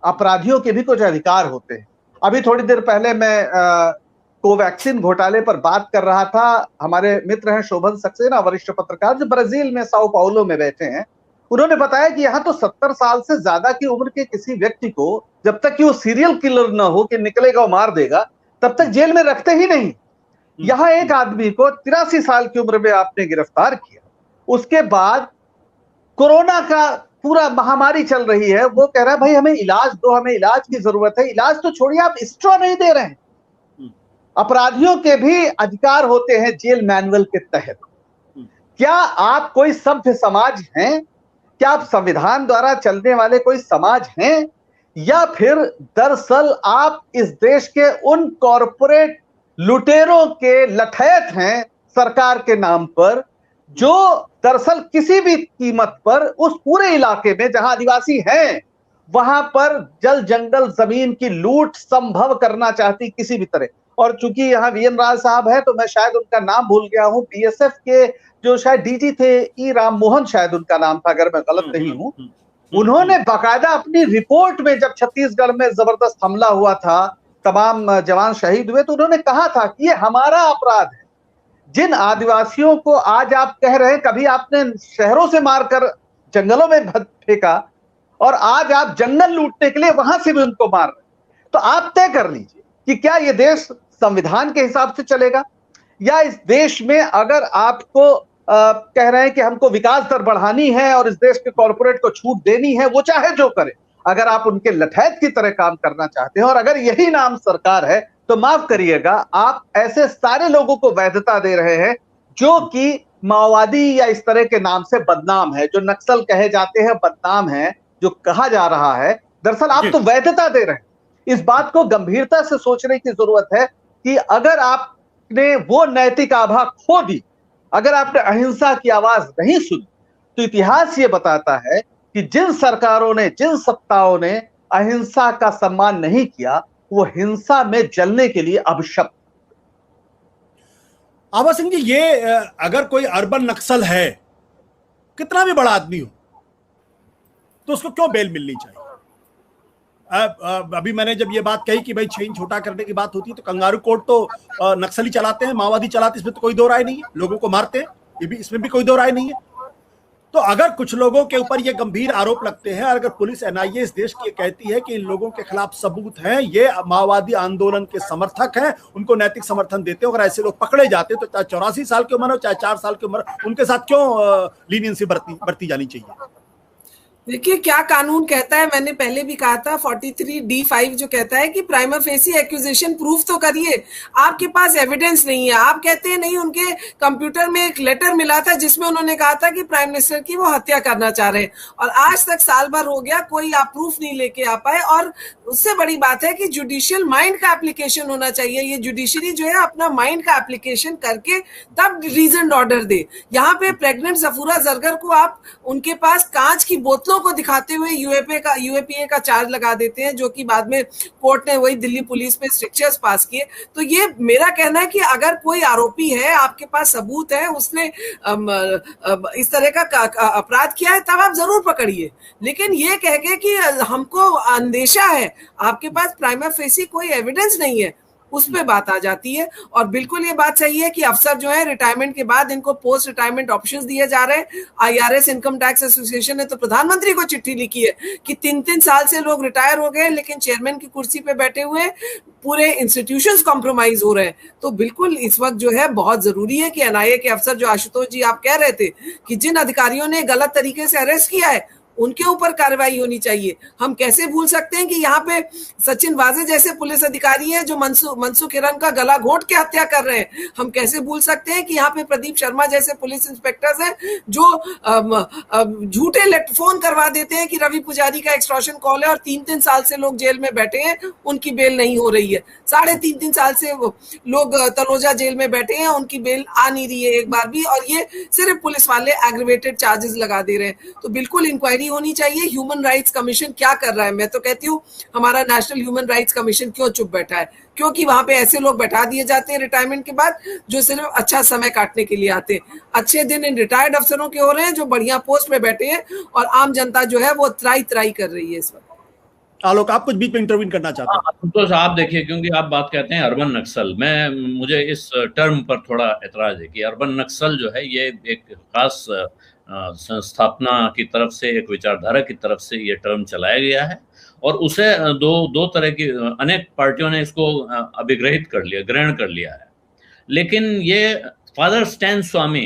अपराधियों के भी कुछ अधिकार होते हैं। अभी थोड़ी देर पहले मैं कोवैक्सीन घोटाले पर बात कर रहा था। हमारे मित्र हैं शोभन सक्सेना, वरिष्ठ पत्रकार, जो ब्राजील में साओ पाउलो में बैठे हैं। उन्होंने बताया कि यहाँ तो 70 साल से ज्यादा की उम्र के किसी व्यक्ति को जब तक कि वो सीरियल किलर ना हो कि निकलेगा और मार देगा, तब तक जेल में रखते ही नहीं। यहाँ एक आदमी को 83 साल की उम्र में आपने गिरफ्तार किया, उसके बाद कोरोना का पूरा महामारी चल रही है, वो कह रहा है भाई हमें इलाज दो, हमें इलाज की जरूरत है। इलाज तो छोड़िए, आप स्ट्रॉ नहीं दे रहे हैं। अपराधियों के भी अधिकार होते हैं जेल मैनुअल के तहत। क्या आप कोई सभ्य समाज हैं? क्या आप संविधान द्वारा चलने वाले कोई समाज हैं, या फिर दरअसल आप इस देश के उन कॉरपोरेट लुटेरों के लठैत हैं सरकार के नाम पर, जो दरअसल किसी भी कीमत पर उस पूरे इलाके में जहां आदिवासी हैं वहां पर जल जंगल जमीन की लूट संभव करना चाहती किसी भी तरह। और चूंकि यहाँ वीएन राज साहब है तो मैं शायद उनका नाम भूल गया हूँ, बीएसएफ के जो शायद डीजी थे, ई राम मोहन शायद उनका नाम था, अगर मैं गलत नहीं हूं। उन्होंने बाकायदा अपनी रिपोर्ट में, जब छत्तीसगढ़ में जबरदस्त हमला हुआ था, तमाम जवान शहीद हुए, तो उन्होंने कहा था कि ये हमारा अपराध है। जिन आदिवासियों को आज आप कह रहे हैं कभी आपने शहरों से मारकर जंगलों में फेंका, और आज आप जंगल लूटने के लिए वहां से भी उनको मार रहे हैं, तो आप तय कर लीजिए कि क्या ये देश संविधान के हिसाब से चलेगा, या इस देश में अगर आपको कह रहे हैं कि हमको विकास दर बढ़ानी है और इस देश के कॉर्पोरेट को छूट देनी है, वो चाहे जो करे, अगर आप उनके लठैत की तरह काम करना चाहते हैं और अगर यही नाम सरकार है, तो माफ करिएगा, आप ऐसे सारे लोगों को वैधता दे रहे हैं जो कि माओवादी या इस तरह के नाम से बदनाम है, जो नक्सल कहे जाते हैं बदनाम है, जो कहा जा रहा है, दरअसल आप तो वैधता दे रहे हैं। इस बात को गंभीरता से सोचने की जरूरत है कि अगर आपने वो नैतिक आभा खो दी, अगर आपने अहिंसा की आवाज नहीं सुनी, तो इतिहास ये बताता है कि जिन सरकारों ने, जिन सत्ताओं ने अहिंसा का सम्मान नहीं किया, वो हिंसा में जलने के लिए अभिशप्त। आभा सिंह जी, ये अगर कोई अर्बन नक्सल है, कितना भी बड़ा आदमी हो, तो उसको क्यों बेल मिलनी चाहिए? अभी मैंने जब ये बात कही कि भाई छेन छोटा करने की बात होती है, तो कंगारू कोर्ट तो नक्सली चलाते हैं, माओवादी चलाते हैं, इसमें तो कोई दो राय नहीं है। लोगों को मारते हैं, ये भी, इसमें भी कोई दो राय नहीं है। तो अगर कुछ लोगों के ऊपर ये गंभीर आरोप लगते हैं, अगर पुलिस एनआईए इस देश की कहती है कि इन लोगों के खिलाफ सबूत हैं, ये माओवादी आंदोलन के समर्थक हैं, उनको नैतिक समर्थन देते हैं, अगर ऐसे लोग पकड़े जाते तो चाहे 84 साल की उम्र हो, चाहे 4 साल की उम्र, उनके साथ क्यों लीनियंसी बरती जानी चाहिए? देखिए क्या कानून कहता है, मैंने पहले भी कहा था 43D5 जो कहता है कि प्राइमा फेसी एक्यूजेशन प्रूफ तो करिए, आपके पास एविडेंस नहीं है। आप कहते हैं नहीं, उनके कंप्यूटर में एक लेटर मिला था जिसमें उन्होंने कहा था कि प्राइम मिनिस्टर की वो हत्या करना चाह रहे हैं, और आज तक साल भर हो गया कोई आप प्रूफ नहीं लेके आ पाए। और उससे बड़ी बात है कि जुडिशियल माइंड का एप्लीकेशन होना चाहिए। ये जुडिशरी जो है अपना माइंड का एप्लीकेशन करके तब रीजन ऑर्डर दे। यहाँ पे प्रेग्नेंट सफूरा जरगर को आप उनके पास कांच की बोतलों को दिखाते हुए यूएपीए का चार्ज लगा देते हैं, जो कि बाद में कोर्ट ने वही दिल्ली पुलिस पे स्ट्रिक्चर्स पास किए। तो ये मेरा कहना है कि अगर कोई आरोपी है, आपके पास सबूत है, उसने इस तरह का अपराध किया है, तब आप जरूर पकड़िए। लेकिन ये कह के कि हमको अंदेशा है, आपके पास प्राइमा फेसी कोई एविडेंस नहीं है, उस पे बात आ जाती है। और बिल्कुल ये बात सही है कि अफसर जो है रिटायरमेंट के बाद इनको पोस्ट रिटायरमेंट ऑप्शंस दिए जा रहे हैं। आईआरएस इनकम टैक्स एसोसिएशन ने तो प्रधानमंत्री को चिट्ठी लिखी है कि 3-3 साल से लोग रिटायर हो गए लेकिन चेयरमैन की कुर्सी पे बैठे हुए, पूरे इंस्टीट्यूशंस कॉम्प्रोमाइज हो रहे हैं। तो बिल्कुल इस वक्त जो है बहुत जरूरी है कि एनआईए के अफसर, जो आशुतोष जी आप कह रहे थे कि जिन अधिकारियों ने गलत तरीके से अरेस्ट किया है, उनके ऊपर कार्रवाई होनी चाहिए। हम कैसे भूल सकते हैं कि यहाँ पे सचिन वाजे जैसे पुलिस अधिकारी हैं जो मनसुख हिरन का गला घोंट के हत्या कर रहे हैं। हम कैसे भूल सकते हैं कि यहाँ पे प्रदीप शर्मा जैसे पुलिस इंस्पेक्टर्स हैं जो झूठे फोन करवा देते हैं कि रवि पुजारी का एक्सटॉर्शन कॉल है, और 3-3 साल से लोग जेल में बैठे हैं, उनकी बेल नहीं हो रही है। 3.5 साल से लोग तलोजा जेल में बैठे हैं, उनकी बेल आ नहीं रही है एक बार भी, और ये सिर्फ पुलिस वाले एग्रीवेटेड चार्जेस लगा दे रहे हैं। तो बिल्कुल इंक्वायरी होनी चाहिए। ह्यूमन राइट्स कमीशन क्या कर रहा है? मैं तो कहती हूँ हमारा नेशनल ह्यूमन राइट्स कमीशन क्यों चुप बैठा है? क्योंकि वहां पे ऐसे लोग बैठा दिए जाते हैं रिटायरमेंट के बाद जो सिर्फ अच्छा समय काटने के लिए आते हैं। अच्छे दिन इन रिटायर्ड अफसरों के हो रहे हैं जो बढ़िया पोस्ट में बैठे हैं, और आम जनता जो है वो त्राई कर रही है इस वक्त। आलोक, आप कुछ बीच में इंटरव्यू करना चाहते हैं? तो आप देखिए, क्योंकि आप बात कहते हैं अर्बन नक्सल, मुझे इस टर्म पर थोड़ा एतराज है कि अर्बन नक्सल जो है ये एक खास संस्थापना की तरफ से, एक विचारधारा की तरफ से ये टर्म चलाया गया है, और उसे दो तरह की अनेक पार्टियों ने इसको अभिग्रहित कर लिया, ग्रहण कर लिया है। लेकिन ये फादर स्टैन स्वामी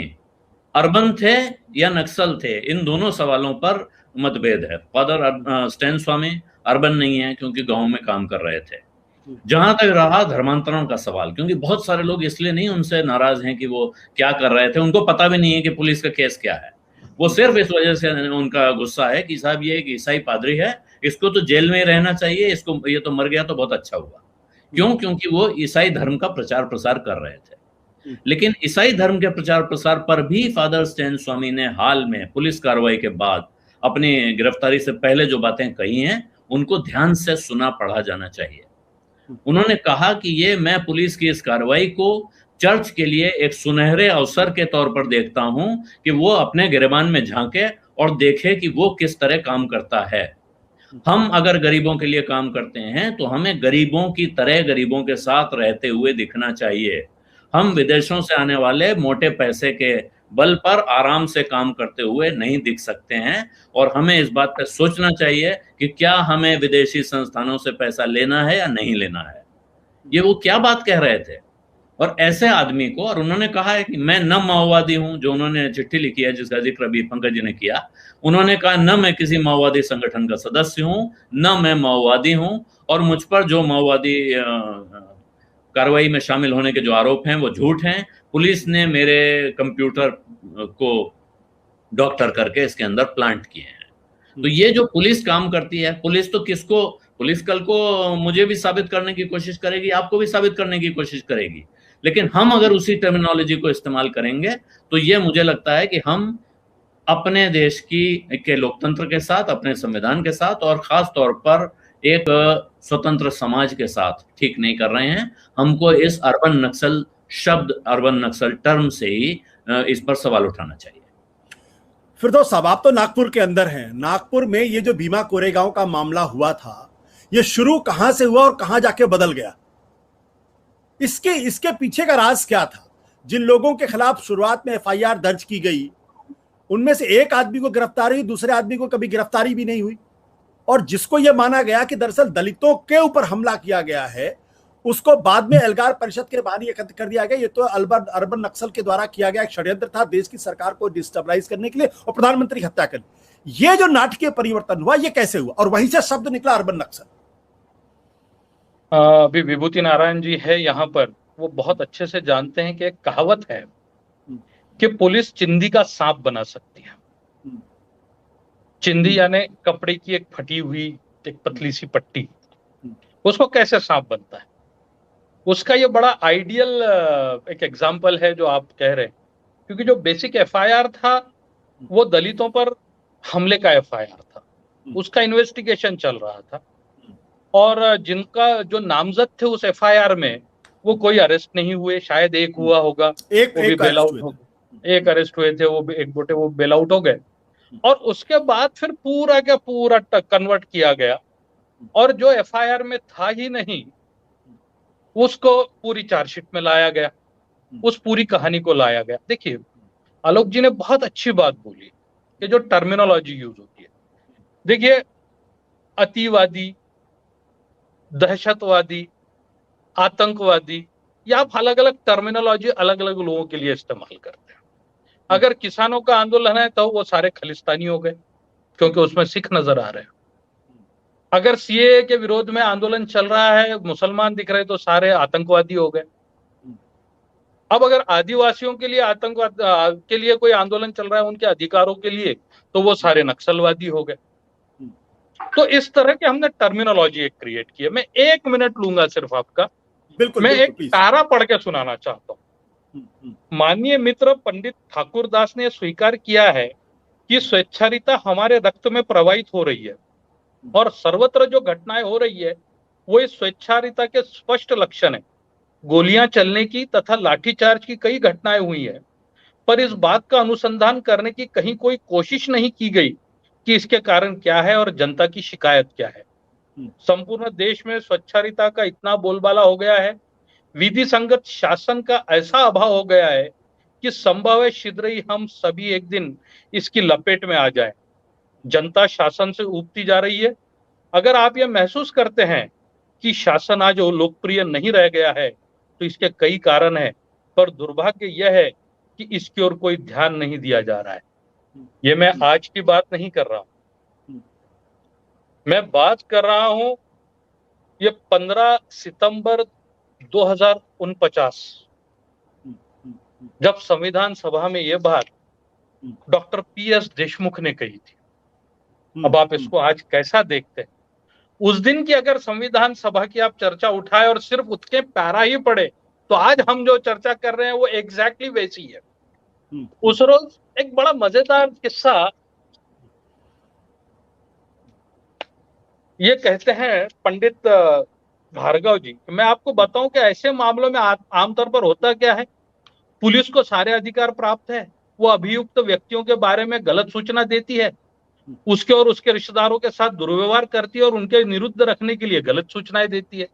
अर्बन थे या नक्सल थे, इन दोनों सवालों पर मतभेद है। फादर स्टैन स्वामी अर्बन नहीं है क्योंकि गांव में काम कर रहे थे। जहां तक रहा धर्मांतरण का सवाल, क्योंकि बहुत सारे लोग इसलिए नहीं उनसे नाराज हैं कि वो क्या कर रहे थे, उनको पता भी नहीं है कि पुलिस का केस क्या है। वो सिर्फ इस वजह से उनका गुस्सा है कि साहब ये एक ईसाई पादरी है, इसको तो जेल में रहना चाहिए, इसको ये तो मर गया तो बहुत अच्छा हुआ। क्यों? क्योंकि वो ईसाई धर्म का प्रचार प्रसार कर रहे थे। लेकिन ईसाई धर्म के प्रचार प्रसार पर भी फादर स्टैन स्वामी ने हाल में पुलिस कार्रवाई के बाद अपनी गिरफ्तारी से पहले जो बातें कही हैं उनको ध्यान से सुना पढ़ा जाना चाहिए। उन्होंने कहा कि ये मैं पुलिस की इस कार्रवाई को चर्च के लिए एक सुनहरे अवसर के तौर पर देखता हूं कि वो अपने गिरबान में झांके और देखे कि वो किस तरह काम करता है। हम अगर गरीबों के लिए काम करते हैं तो हमें गरीबों की तरह गरीबों के साथ रहते हुए दिखना चाहिए। हम विदेशों से आने वाले मोटे पैसे के बल पर आराम से काम करते हुए नहीं दिख सकते हैं, और हमें इस बात पर सोचना चाहिए कि क्या हमें विदेशी संस्थानों से पैसा लेना है या नहीं लेना है। ये वो क्या बात कह रहे थे। और ऐसे आदमी को, और उन्होंने कहा है कि मैं न माओवादी हूं, जो उन्होंने चिट्ठी लिखी है जिसका जिक्र अभी पंकज जी ने किया, उन्होंने कहा न मैं किसी माओवादी संगठन का सदस्य हूं, न मैं माओवादी हूं, और मुझ पर जो माओवादी कार्रवाई में शामिल होने के जो आरोप हैं वो झूठ हैं। पुलिस ने मेरे कंप्यूटर को डॉक्टर करके इसके अंदर प्लांट किए हैं। तो ये जो पुलिस काम करती है, पुलिस तो किसको, पुलिस कल को मुझे भी साबित करने की कोशिश करेगी, आपको भी साबित करने की कोशिश करेगी। लेकिन हम अगर उसी टर्मिनोलॉजी को इस्तेमाल करेंगे तो ये मुझे लगता है कि हम अपने देश के लोकतंत्र के साथ, अपने संविधान के साथ, और खास तौर पर एक स्वतंत्र समाज के साथ ठीक नहीं कर रहे हैं। हमको इस अर्बन नक्सल शब्द, अर्बन नक्सल टर्म से ही इस पर सवाल उठाना चाहिए। फिरदौस साहब, आप तो नागपुर के अंदर हैं। नागपुर में ये जो भीमा कोरेगांव का मामला हुआ था, ये शुरू कहां से हुआ और कहां जाके बदल गया? इसके पीछे का राज क्या था? जिन लोगों के खिलाफ शुरुआत में एफआईआर दर्ज की गई, उनमें से एक आदमी को गिरफ्तारी हुई, दूसरे आदमी को कभी गिरफ्तारी भी नहीं हुई। और जिसको यह माना गया कि दरअसल दलितों के ऊपर हमला किया गया है, उसको बाद में एल्गार परिषद के बाहर एकत्र कर दिया गया। ये तो अर्बन नक्सल के द्वारा किया गया एक षड्यंत्र था देश की सरकार को डिस्टेबलाइज करने के लिए और प्रधानमंत्री की हत्या करने। ये जो नाटकीय परिवर्तन हुआ ये कैसे हुआ और वहीं से शब्द निकला अर्बन नक्सल। अभी विभूति नारायण जी है यहाँ पर, वो बहुत अच्छे से जानते हैं कि एक कहावत है कि पुलिस चिंदी का सांप बना सकती है। चिंदी यानी कपड़े की एक फटी हुई एक पतली सी पट्टी, उसको कैसे सांप बनता है, उसका ये बड़ा आइडियल एक एग्जाम्पल है जो आप कह रहे हैं। क्योंकि जो बेसिक एफआईआर था वो दलितों पर हमले का एफआईआर था, उसका इन्वेस्टिगेशन चल रहा था और जिनका जो नामजद थे उस एफआईआर में वो कोई अरेस्ट नहीं हुए, शायद एक हुआ होगा, वो भी बेल आउट हो गए। एक अरेस्ट हुए थे, वो एक बोटे वो बेल आउट हो गए। और उसके बाद फिर पूरा का पूरा कन्वर्ट किया गया और जो एफआईआर में था ही नहीं उसको पूरी चार्जशीट में लाया गया, उस पूरी कहानी को लाया गया। देखिए आलोक जी ने बहुत अच्छी बात बोली कि जो टर्मिनोलॉजी यूज होती है, देखिए अतिवादी, दहशतवादी, आतंकवादी, या आप अलग अलग टर्मिनोलॉजी अलग अलग लोगों के लिए इस्तेमाल करते हैं। अगर किसानों का आंदोलन है तो वो सारे खलिस्तानी हो गए क्योंकि उसमें सिख नजर आ रहे हैं। अगर सीएए के विरोध में आंदोलन चल रहा है, मुसलमान दिख रहे तो सारे आतंकवादी हो गए। अब अगर आदिवासियों के लिए आतंकवाद के लिए कोई आंदोलन चल रहा है उनके अधिकारों के लिए, तो वो सारे नक्सलवादी हो गए। तो इस तरह के हमने टर्मिनोलॉजी एक क्रिएट की है। मैं 1 मिनट लूंगा सिर्फ आपका, मैं एक तारा पढ़ के सुनाना चाहता हूँ। माननीय मित्र पंडित ठाकुर दास ने स्वीकार किया है कि स्वेच्छारिता हमारे रक्त में प्रवाहित हो रही है और सर्वत्र जो घटनाएं हो रही है वो इस स्वेच्छारिता के स्पष्ट लक्षण है। गोलियां चलने की तथा लाठीचार्ज की कई घटनाएं हुई है, पर इस बात का अनुसंधान करने की कहीं कोई कोशिश नहीं की गई कि इसके कारण क्या है और जनता की शिकायत क्या है। संपूर्ण देश में स्वेच्छारिता का इतना बोलबाला हो गया है, विधि संगत शासन का ऐसा अभाव हो गया है कि संभव है शीघ्र ही हम सभी एक दिन इसकी लपेट में आ जाए। जनता शासन से ऊबती जा रही है। अगर आप यह महसूस करते हैं कि शासन आज लोकप्रिय नहीं रह गया है तो इसके कई कारण हैं, पर दुर्भाग्य यह है कि इसकी ओर कोई ध्यान नहीं दिया जा रहा है। ये मैं आज की बात नहीं कर रहा हूं, मैं बात कर रहा हूं ये 15 सितंबर 2049 जब संविधान सभा में ये बात डॉक्टर PS देशमुख ने कही थी। अब आप इसको आज कैसा देखते हैं? उस दिन की अगर संविधान सभा की आप चर्चा उठाए और सिर्फ उसके पैरा ही पढ़े तो आज हम जो चर्चा कर रहे हैं वो एग्जैक्टली वैसी है। उस रोज एक बड़ा मजेदार किस्सा ये कहते हैं पंडित भार्गव जी, मैं आपको बताऊं कि ऐसे मामलों में आमतौर पर होता क्या है, पुलिस को सारे अधिकार प्राप्त है, वो अभियुक्त व्यक्तियों के बारे में गलत सूचना देती है, उसके और उसके रिश्तेदारों के साथ दुर्व्यवहार करती है और उनके विरुद्ध रखने के लिए गलत सूचनाएं देती है।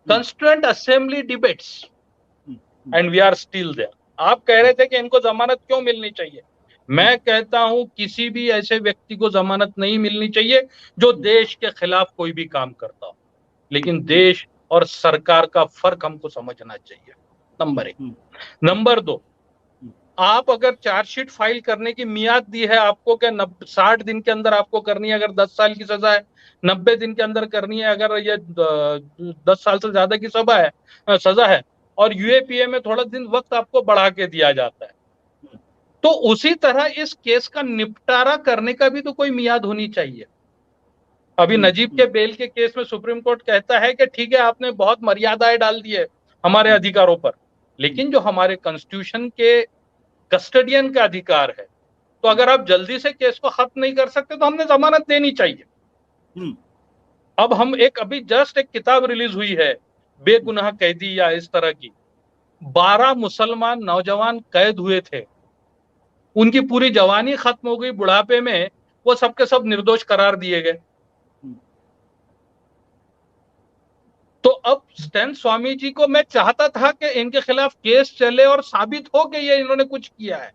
Constituent assembly debates and we are still there. आप कह रहे थे कि इनको जमानत क्यों मिलनी चाहिए, मैं कहता हूं किसी भी ऐसे व्यक्ति को जमानत नहीं मिलनी चाहिए जो देश के खिलाफ कोई भी काम करता हो, लेकिन देश और सरकार का फर्क हमको समझना चाहिए, नंबर 1। नंबर 2, आप अगर चार्जशीट फाइल करने की मियाद दी है आपको क्या 60 दिन के अंदर आपको करनी है, अगर 10 साल की सजा है 90 दिन के अंदर करनी है, अगर ये 10 साल से ज्यादा की सजा है और यूएपीए में थोड़ा दिन वक्त आपको बढ़ा के दिया जाता है, तो उसी तरह इस केस का निपटारा करने का भी तो कोई मियाद होनी चाहिए। अभी नजीब के बेल के केस में सुप्रीम कोर्ट कहता है कि ठीक है आपने बहुत मर्यादाएं डाल दी है हमारे अधिकारों पर, लेकिन जो हमारे कॉन्स्टिट्यूशन के कस्टडियन का अधिकार है, तो अगर आप जल्दी से केस को खत्म नहीं कर सकते तो हमने जमानत देनी चाहिए। अब हम अभी जस्ट एक किताब रिलीज हुई है बेगुनाह कैदी या इस तरह की, 12 मुसलमान नौजवान कैद हुए थे, उनकी पूरी जवानी खत्म हो गई, बुढ़ापे में वो सबके सब निर्दोष करार दिए गए। तो अब स्टैन स्वामी जी को मैं चाहता था कि इनके खिलाफ केस चले और साबित हो कि ये इन्होंने कुछ किया है।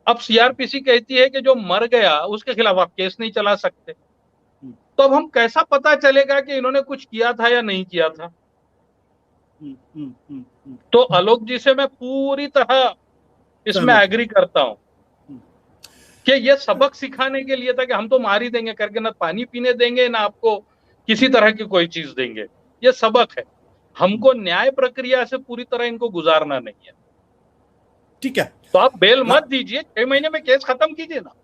अब सीआरपीसी कहती है कि जो मर गया उसके खिलाफ आप केस नहीं चला सकते। तो अब हम कैसा पता चलेगा कि इन्होंने कुछ किया था या नहीं किया था? तो आलोक जी से मैं पूरी तरह इसमें एग्री करता हूं कि ये सबक सिखाने के लिए था कि हम तो मार ही देंगे करके, ना पानी पीने देंगे ना आपको किसी तरह की कोई चीज देंगे। ये सबक है, हमको न्याय प्रक्रिया से पूरी तरह इनको गुजारना नहीं है। ठीक है, तो आप बेल मत दीजिए, 6 महीने में केस खत्म कीजिए ना।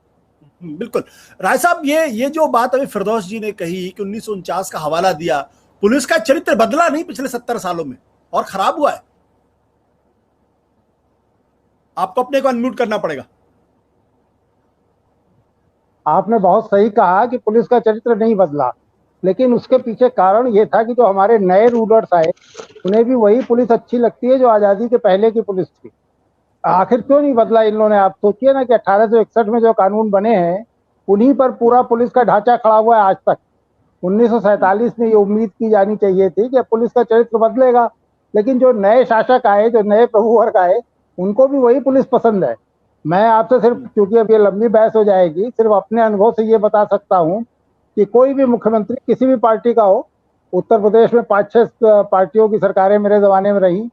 बिल्कुल। राय साहब, ये जो बात अभी फिरदौस जी ने कही कि 1949 का हवाला दिया, पुलिस का चरित्र बदला नहीं पिछले 70 सालों में और खराब हुआ है। आपको अपने को अनम्यूट करना पड़ेगा। आपने बहुत सही कहा कि पुलिस का चरित्र नहीं बदला, लेकिन उसके पीछे कारण ये था कि जो हमारे नए रूलर्स आए उन्हें भी वही पुलिस अच्छी लगती है जो आजादी के पहले की पुलिस थी। आखिर क्यों नहीं बदला इन लोगों ने? आप सोचिए ना कि 1861 में जो कानून बने हैं उन्हीं पर पूरा पुलिस का ढांचा खड़ा हुआ है आज तक। 1947 में ये उम्मीद की जानी चाहिए थी कि पुलिस का चरित्र बदलेगा, लेकिन जो नए शासक आए, जो नए प्रभु वर्ग आए, उनको भी वही पुलिस पसंद है। मैं आपसे सिर्फ, क्योंकि अब ये लंबी बहस हो जाएगी, सिर्फ अपने अनुभव से ये बता सकता हूँ कि कोई भी मुख्यमंत्री किसी भी पार्टी का हो, उत्तर प्रदेश में 5-6 पार्टियों की सरकारें मेरे जमाने में रही,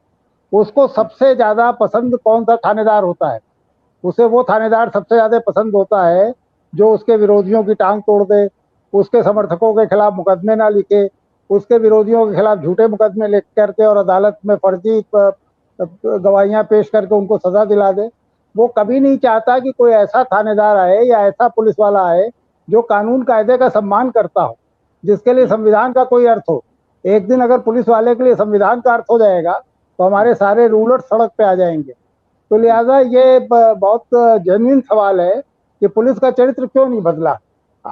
उसको सबसे ज्यादा पसंद कौन सा थानेदार होता है? उसे वो थानेदार सबसे ज्यादा पसंद होता है जो उसके विरोधियों की टांग तोड़ दे, उसके समर्थकों के खिलाफ मुकदमे ना लिखे, उसके विरोधियों के खिलाफ झूठे मुकदमे लिख करके और अदालत में फर्जी गवाहियां पेश करके उनको सजा दिला दे। वो कभी नहीं चाहता कि कोई ऐसा थानेदार आए या ऐसा पुलिस वाला आए जो कानून कायदे का सम्मान करता हो, जिसके लिए संविधान का कोई अर्थ हो। एक दिन अगर पुलिस वाले के लिए संविधान का अर्थ हो जाएगा तो हमारे सारे रूलर सड़क पे आ जाएंगे। तो लिहाजा ये बहुत जेन्युइन सवाल है कि पुलिस का चरित्र क्यों नहीं बदला।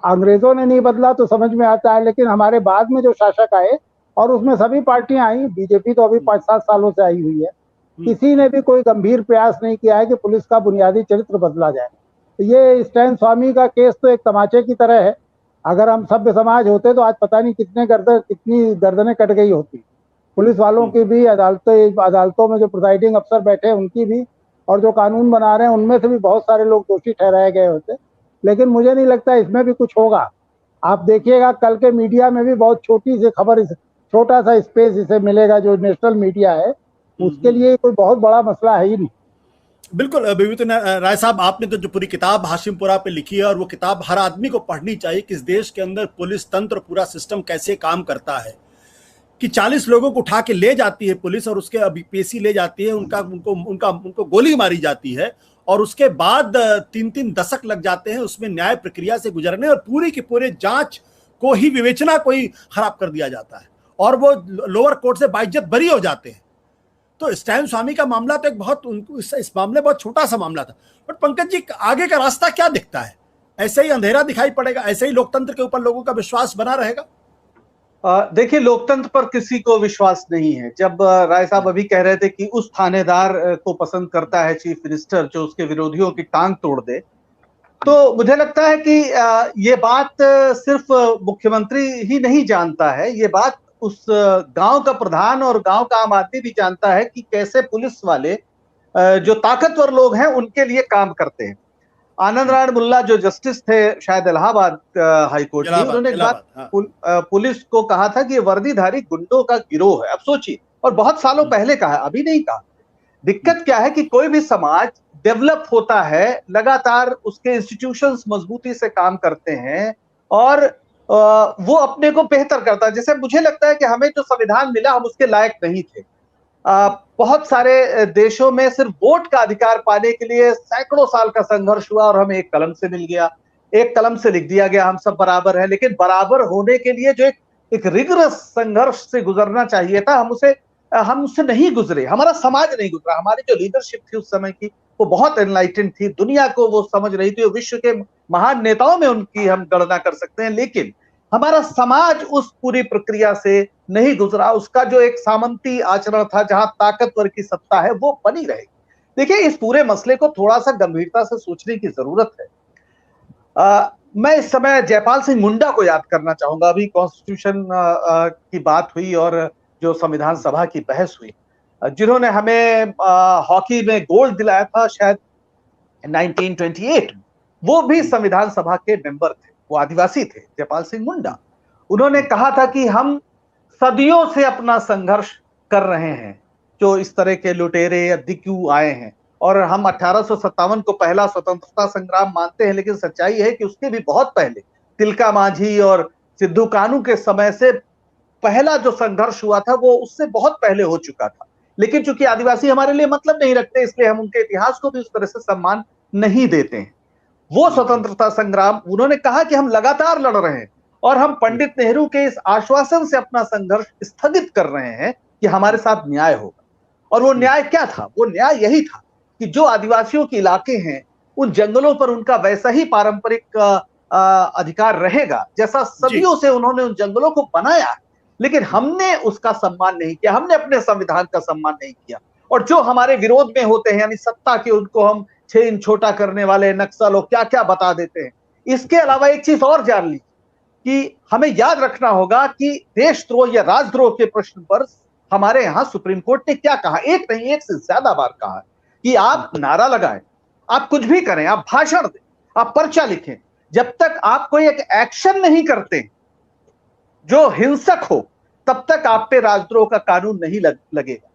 अंग्रेजों ने नहीं बदला तो समझ में आता है, लेकिन हमारे बाद में जो शासक आए, और उसमें सभी पार्टियां आई, बीजेपी तो अभी 5-7 सालों से आई हुई है, किसी ने भी कोई गंभीर प्रयास नहीं किया है कि पुलिस का बुनियादी चरित्र बदला जाए। तो ये स्टैन स्वामी का केस तो एक तमाचे की तरह है। अगर हम सभ्य समाज होते तो आज पता नहीं कितनी गर्दनें कट गई होती, पुलिस वालों की भी, अदालतों में जो प्रिसाइडिंग अफसर बैठे हैं उनकी भी, और जो कानून बना रहे हैं उनमें से भी बहुत सारे लोग दोषी ठहराए गए होते। लेकिन मुझे नहीं लगता इसमें भी कुछ होगा। आप देखिएगा कल के मीडिया में भी बहुत छोटी सी खबर, छोटा सा स्पेस इसे मिलेगा जो नेशनल मीडिया है, उसके लिए कोई बहुत बड़ा मसला है ही नहीं। बिल्कुल विभूति राय साहब, आपने तो जो पूरी किताब हाशिमपुरा पे लिखी है, और वो किताब हर आदमी को पढ़नी चाहिए कि इस देश के अंदर पुलिस तंत्र, पूरा सिस्टम कैसे काम करता है। कि 40 लोगों को उठा के ले जाती है पुलिस और उसके अभी पेशी ले जाती है, उनको गोली मारी जाती है, और उसके बाद 3-3 दशक लग जाते हैं उसमें न्याय प्रक्रिया से गुजरने, और पूरी की पूरे जांच को ही, विवेचना को ही खराब कर दिया जाता है, और वो लोअर कोर्ट से बाइज्जत बरी हो जाते हैं। तो स्टैन स्वामी का मामला तो एक बहुत, इस मामले बहुत छोटा सा मामला था। बट पंकज जी, आगे का रास्ता क्या दिखता है? ऐसे ही अंधेरा दिखाई पड़ेगा? ऐसे ही लोकतंत्र के ऊपर लोगों का विश्वास बना रहेगा? देखिए, लोकतंत्र पर किसी को विश्वास नहीं है। जब राय साहब अभी कह रहे थे कि उस थानेदार को पसंद करता है चीफ मिनिस्टर जो उसके विरोधियों की टांग तोड़ दे, तो मुझे लगता है कि ये बात सिर्फ मुख्यमंत्री ही नहीं जानता है, ये बात उस गांव का प्रधान और गांव का आम आदमी भी जानता है कि कैसे पुलिस वाले जो ताकतवर लोग हैं उनके लिए काम करते हैं। आनंद नारायण मुल्ला जो जस्टिस थे शायद इलाहाबाद हाई कोर्ट के, उन्होंने एक बात पुलिस को कहा था कि ये वर्दीधारी गुंडों का गिरोह है। अब सोचिए, और बहुत सालों पहले कहा, अभी नहीं कहा। दिक्कत क्या है कि कोई भी समाज डेवलप होता है, लगातार उसके इंस्टीट्यूशंस मजबूती से काम करते हैं और वो अपने को बेहतर करता है। जैसे मुझे लगता है कि हमें जो संविधान मिला हम उसके लायक नहीं थे। बहुत सारे देशों में सिर्फ वोट का अधिकार पाने के लिए सैकड़ों साल का संघर्ष हुआ और हमें एक कलम से मिल गया, एक कलम से लिख दिया गया हम सब बराबर हैं। लेकिन बराबर होने के लिए जो एक रिगरस संघर्ष से गुजरना चाहिए था, हम उससे नहीं गुजरे, हमारा समाज नहीं गुजरा। हमारी जो लीडरशिप थी उस समय की वो बहुत एनलाइटेंड थी, दुनिया को वो समझ रही थी, विश्व के महान नेताओं में उनकी हम गणना कर सकते हैं। लेकिन हमारा समाज उस पूरी प्रक्रिया से नहीं गुजरा। उसका जो एक सामंती आचरण था जहां ताकतवर की सत्ता है वो बनी रहेगी। देखिए, इस पूरे मसले को थोड़ा सा गंभीरता से सोचने की जरूरत है। मैं इस समय जयपाल सिंह मुंडा को याद करना चाहूंगा। अभी कॉन्स्टिट्यूशन की बात हुई और जो संविधान सभा की बहस हुई, जिन्होंने हमें हॉकी में गोल्ड दिलाया था शायद 1928, वो भी संविधान सभा के मेंबर थे, वो आदिवासी थे, जयपाल सिंह मुंडा। उन्होंने कहा था कि हम सदियों से अपना संघर्ष कर रहे हैं, जो इस तरह के लुटेरे या दिक्कू आए हैं, और हम 1857 को पहला स्वतंत्रता संग्राम मानते हैं, लेकिन सच्चाई है कि उसके भी बहुत पहले तिलका मांझी और सिद्धू कानू के समय से पहला जो संघर्ष हुआ था वो उससे बहुत पहले हो चुका था। लेकिन चूंकि आदिवासी हमारे लिए मतलब नहीं रखते, इसलिए हम उनके इतिहास को भी उस तरह से सम्मान नहीं देते हैं। वो स्वतंत्रता संग्राम, उन्होंने कहा कि हम लगातार लड़ रहे हैं और हम पंडित नेहरू के इस आश्वासन से अपना संघर्ष स्थगित कर रहे हैं कि हमारे साथ न्याय होगा। और वो न्याय क्या था? वो न्याय यही था कि जो आदिवासियों के इलाके हैं उन जंगलों पर उनका वैसा ही पारंपरिक अधिकार रहेगा जैसा सदियों से उन्होंने उन जंगलों को बनाया है, लेकिन हमने उसका सम्मान नहीं किया, हमने अपने संविधान का सम्मान नहीं किया। और जो हमारे विरोध में होते हैं, यानी सत्ता के, उनको हम 6 इंच छोटा करने वाले नक्सल और क्या क्या बता देते हैं। इसके अलावा एक चीज और जान ली कि हमें याद रखना होगा कि देशद्रोह या राजद्रोह के प्रश्न पर हमारे यहाँ सुप्रीम कोर्ट ने क्या कहा, एक नहीं एक से ज्यादा बार कहा है कि आप नारा लगाएं, आप कुछ भी करें, आप भाषण दें, आप पर्चा लिखें, जब तक आप कोई एक एक्शन नहीं करते जो हिंसक हो, तब तक आप पे राजद्रोह का कानून नहीं लगेगा।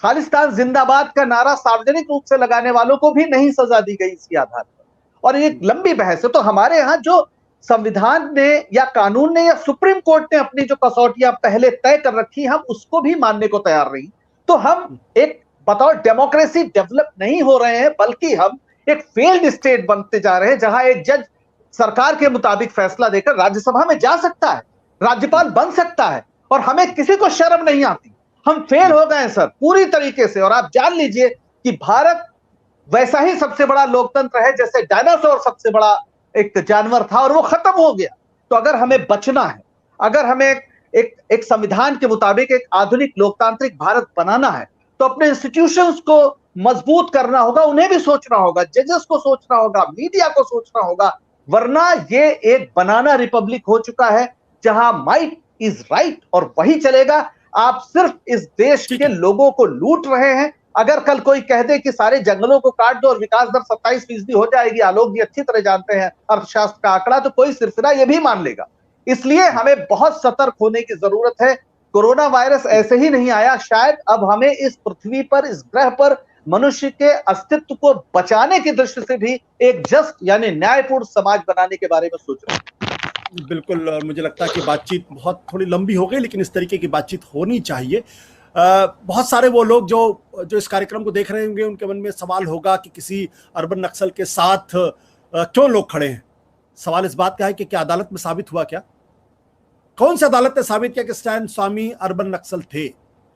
खालिस्तान जिंदाबाद का नारा सार्वजनिक रूप से लगाने वालों को भी नहीं सजा दी गई इसके आधार पर। और ये लंबी बहस है। तो हमारे यहाँ जो संविधान ने या कानून ने या सुप्रीम कोर्ट ने अपनी जो कसौटियां पहले तय कर रखी, हम उसको भी मानने को तैयार नहीं। तो हम एक बतौर डेमोक्रेसी डेवलप नहीं हो रहे हैं, बल्कि हम एक फेल्ड स्टेट बनते जा रहे हैं, जहां एक जज सरकार के मुताबिक फैसला देकर राज्यसभा में जा सकता है, राज्यपाल बन सकता है, और हमें किसी को शर्म नहीं आती। हम फेल हो गए सर पूरी तरीके से। और आप जान लीजिए कि भारत वैसा ही सबसे बड़ा लोकतंत्र है जैसे डायनासोर सबसे बड़ा एक जानवर था, और वो खत्म हो गया। तो अगर हमें बचना है, अगर हमें एक संविधान के मुताबिक एक आधुनिक लोकतांत्रिक भारत बनाना है, तो अपने इंस्टीट्यूशंस को मजबूत करना होगा, उन्हें भी सोचना होगा, जजेस को सोचना होगा, मीडिया को सोचना होगा, वरना ये एक बनाना रिपब्लिक हो चुका है जहां माइट इज राइट और वही चलेगा। आप सिर्फ इस देश के लोगों को लूट रहे हैं। अगर कल कोई कह दे कि सारे जंगलों को काट दो और विकास दर 27% हो जाएगी, आलोक जी अच्छी तरह जानते हैं अर्थशास्त्र का आंकड़ा, तो कोई सिलसिला ये भी मान लेगा। इसलिए हमें बहुत सतर्क होने की जरूरत है। कोरोना वायरस ऐसे ही नहीं आया, शायद अब हमें इस पृथ्वी पर, इस ग्रह पर मनुष्य के अस्तित्व को बचाने की दृष्टि से भी एक जस्ट यानी न्यायपूर्ण समाज बनाने के बारे में सोच रहे हैं। बिल्कुल, और मुझे लगता है कि बातचीत बहुत थोड़ी लंबी हो गई, लेकिन इस तरीके की बातचीत होनी चाहिए। बहुत सारे वो लोग जो इस कार्यक्रम को देख रहे होंगे, उनके मन में सवाल होगा कि किसी अर्बन नक्सल के साथ क्यों लोग खड़े हैं। सवाल इस बात का है कि क्या अदालत में साबित हुआ? क्या कौन सी अदालत ने साबित किया कि स्टैन स्वामी अर्बन नक्सल थे,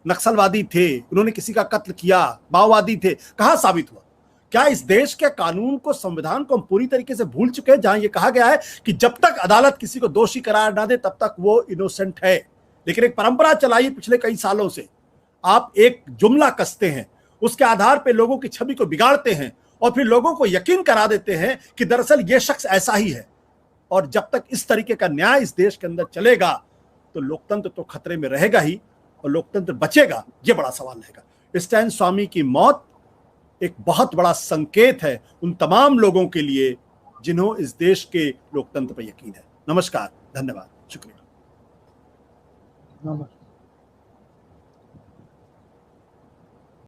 नक्सलवादी थे, उन्होंने किसी का कत्ल किया, माओवादी थे? कहां साबित हुआ? क्या इस देश के कानून को, संविधान को हम पूरी तरीके से भूल चुके हैं, जहां यह कहा गया है कि जब तक अदालत किसी को दोषी करार ना दे तब तक वो इनोसेंट है। लेकिन एक परंपरा चलाई पिछले कई सालों से, आप एक जुमला कसते हैं, उसके आधार पर लोगों की छवि को बिगाड़ते हैं और फिर लोगों को यकीन करा देते हैं कि दरअसल ये शख्स ऐसा ही है। और जब तक इस तरीके का न्याय इस देश के अंदर चलेगा तो लोकतंत्र तो खतरे में रहेगा ही, और लोकतंत्र बचेगा ये बड़ा सवाल रहेगा। स्टैन स्वामी की मौत एक बहुत बड़ा संकेत है उन तमाम लोगों के लिए जिन्हों इस देश के लोकतंत्र पर यकीन है। नमस्कार, धन्यवाद, शुक्रिया। नमस्कार।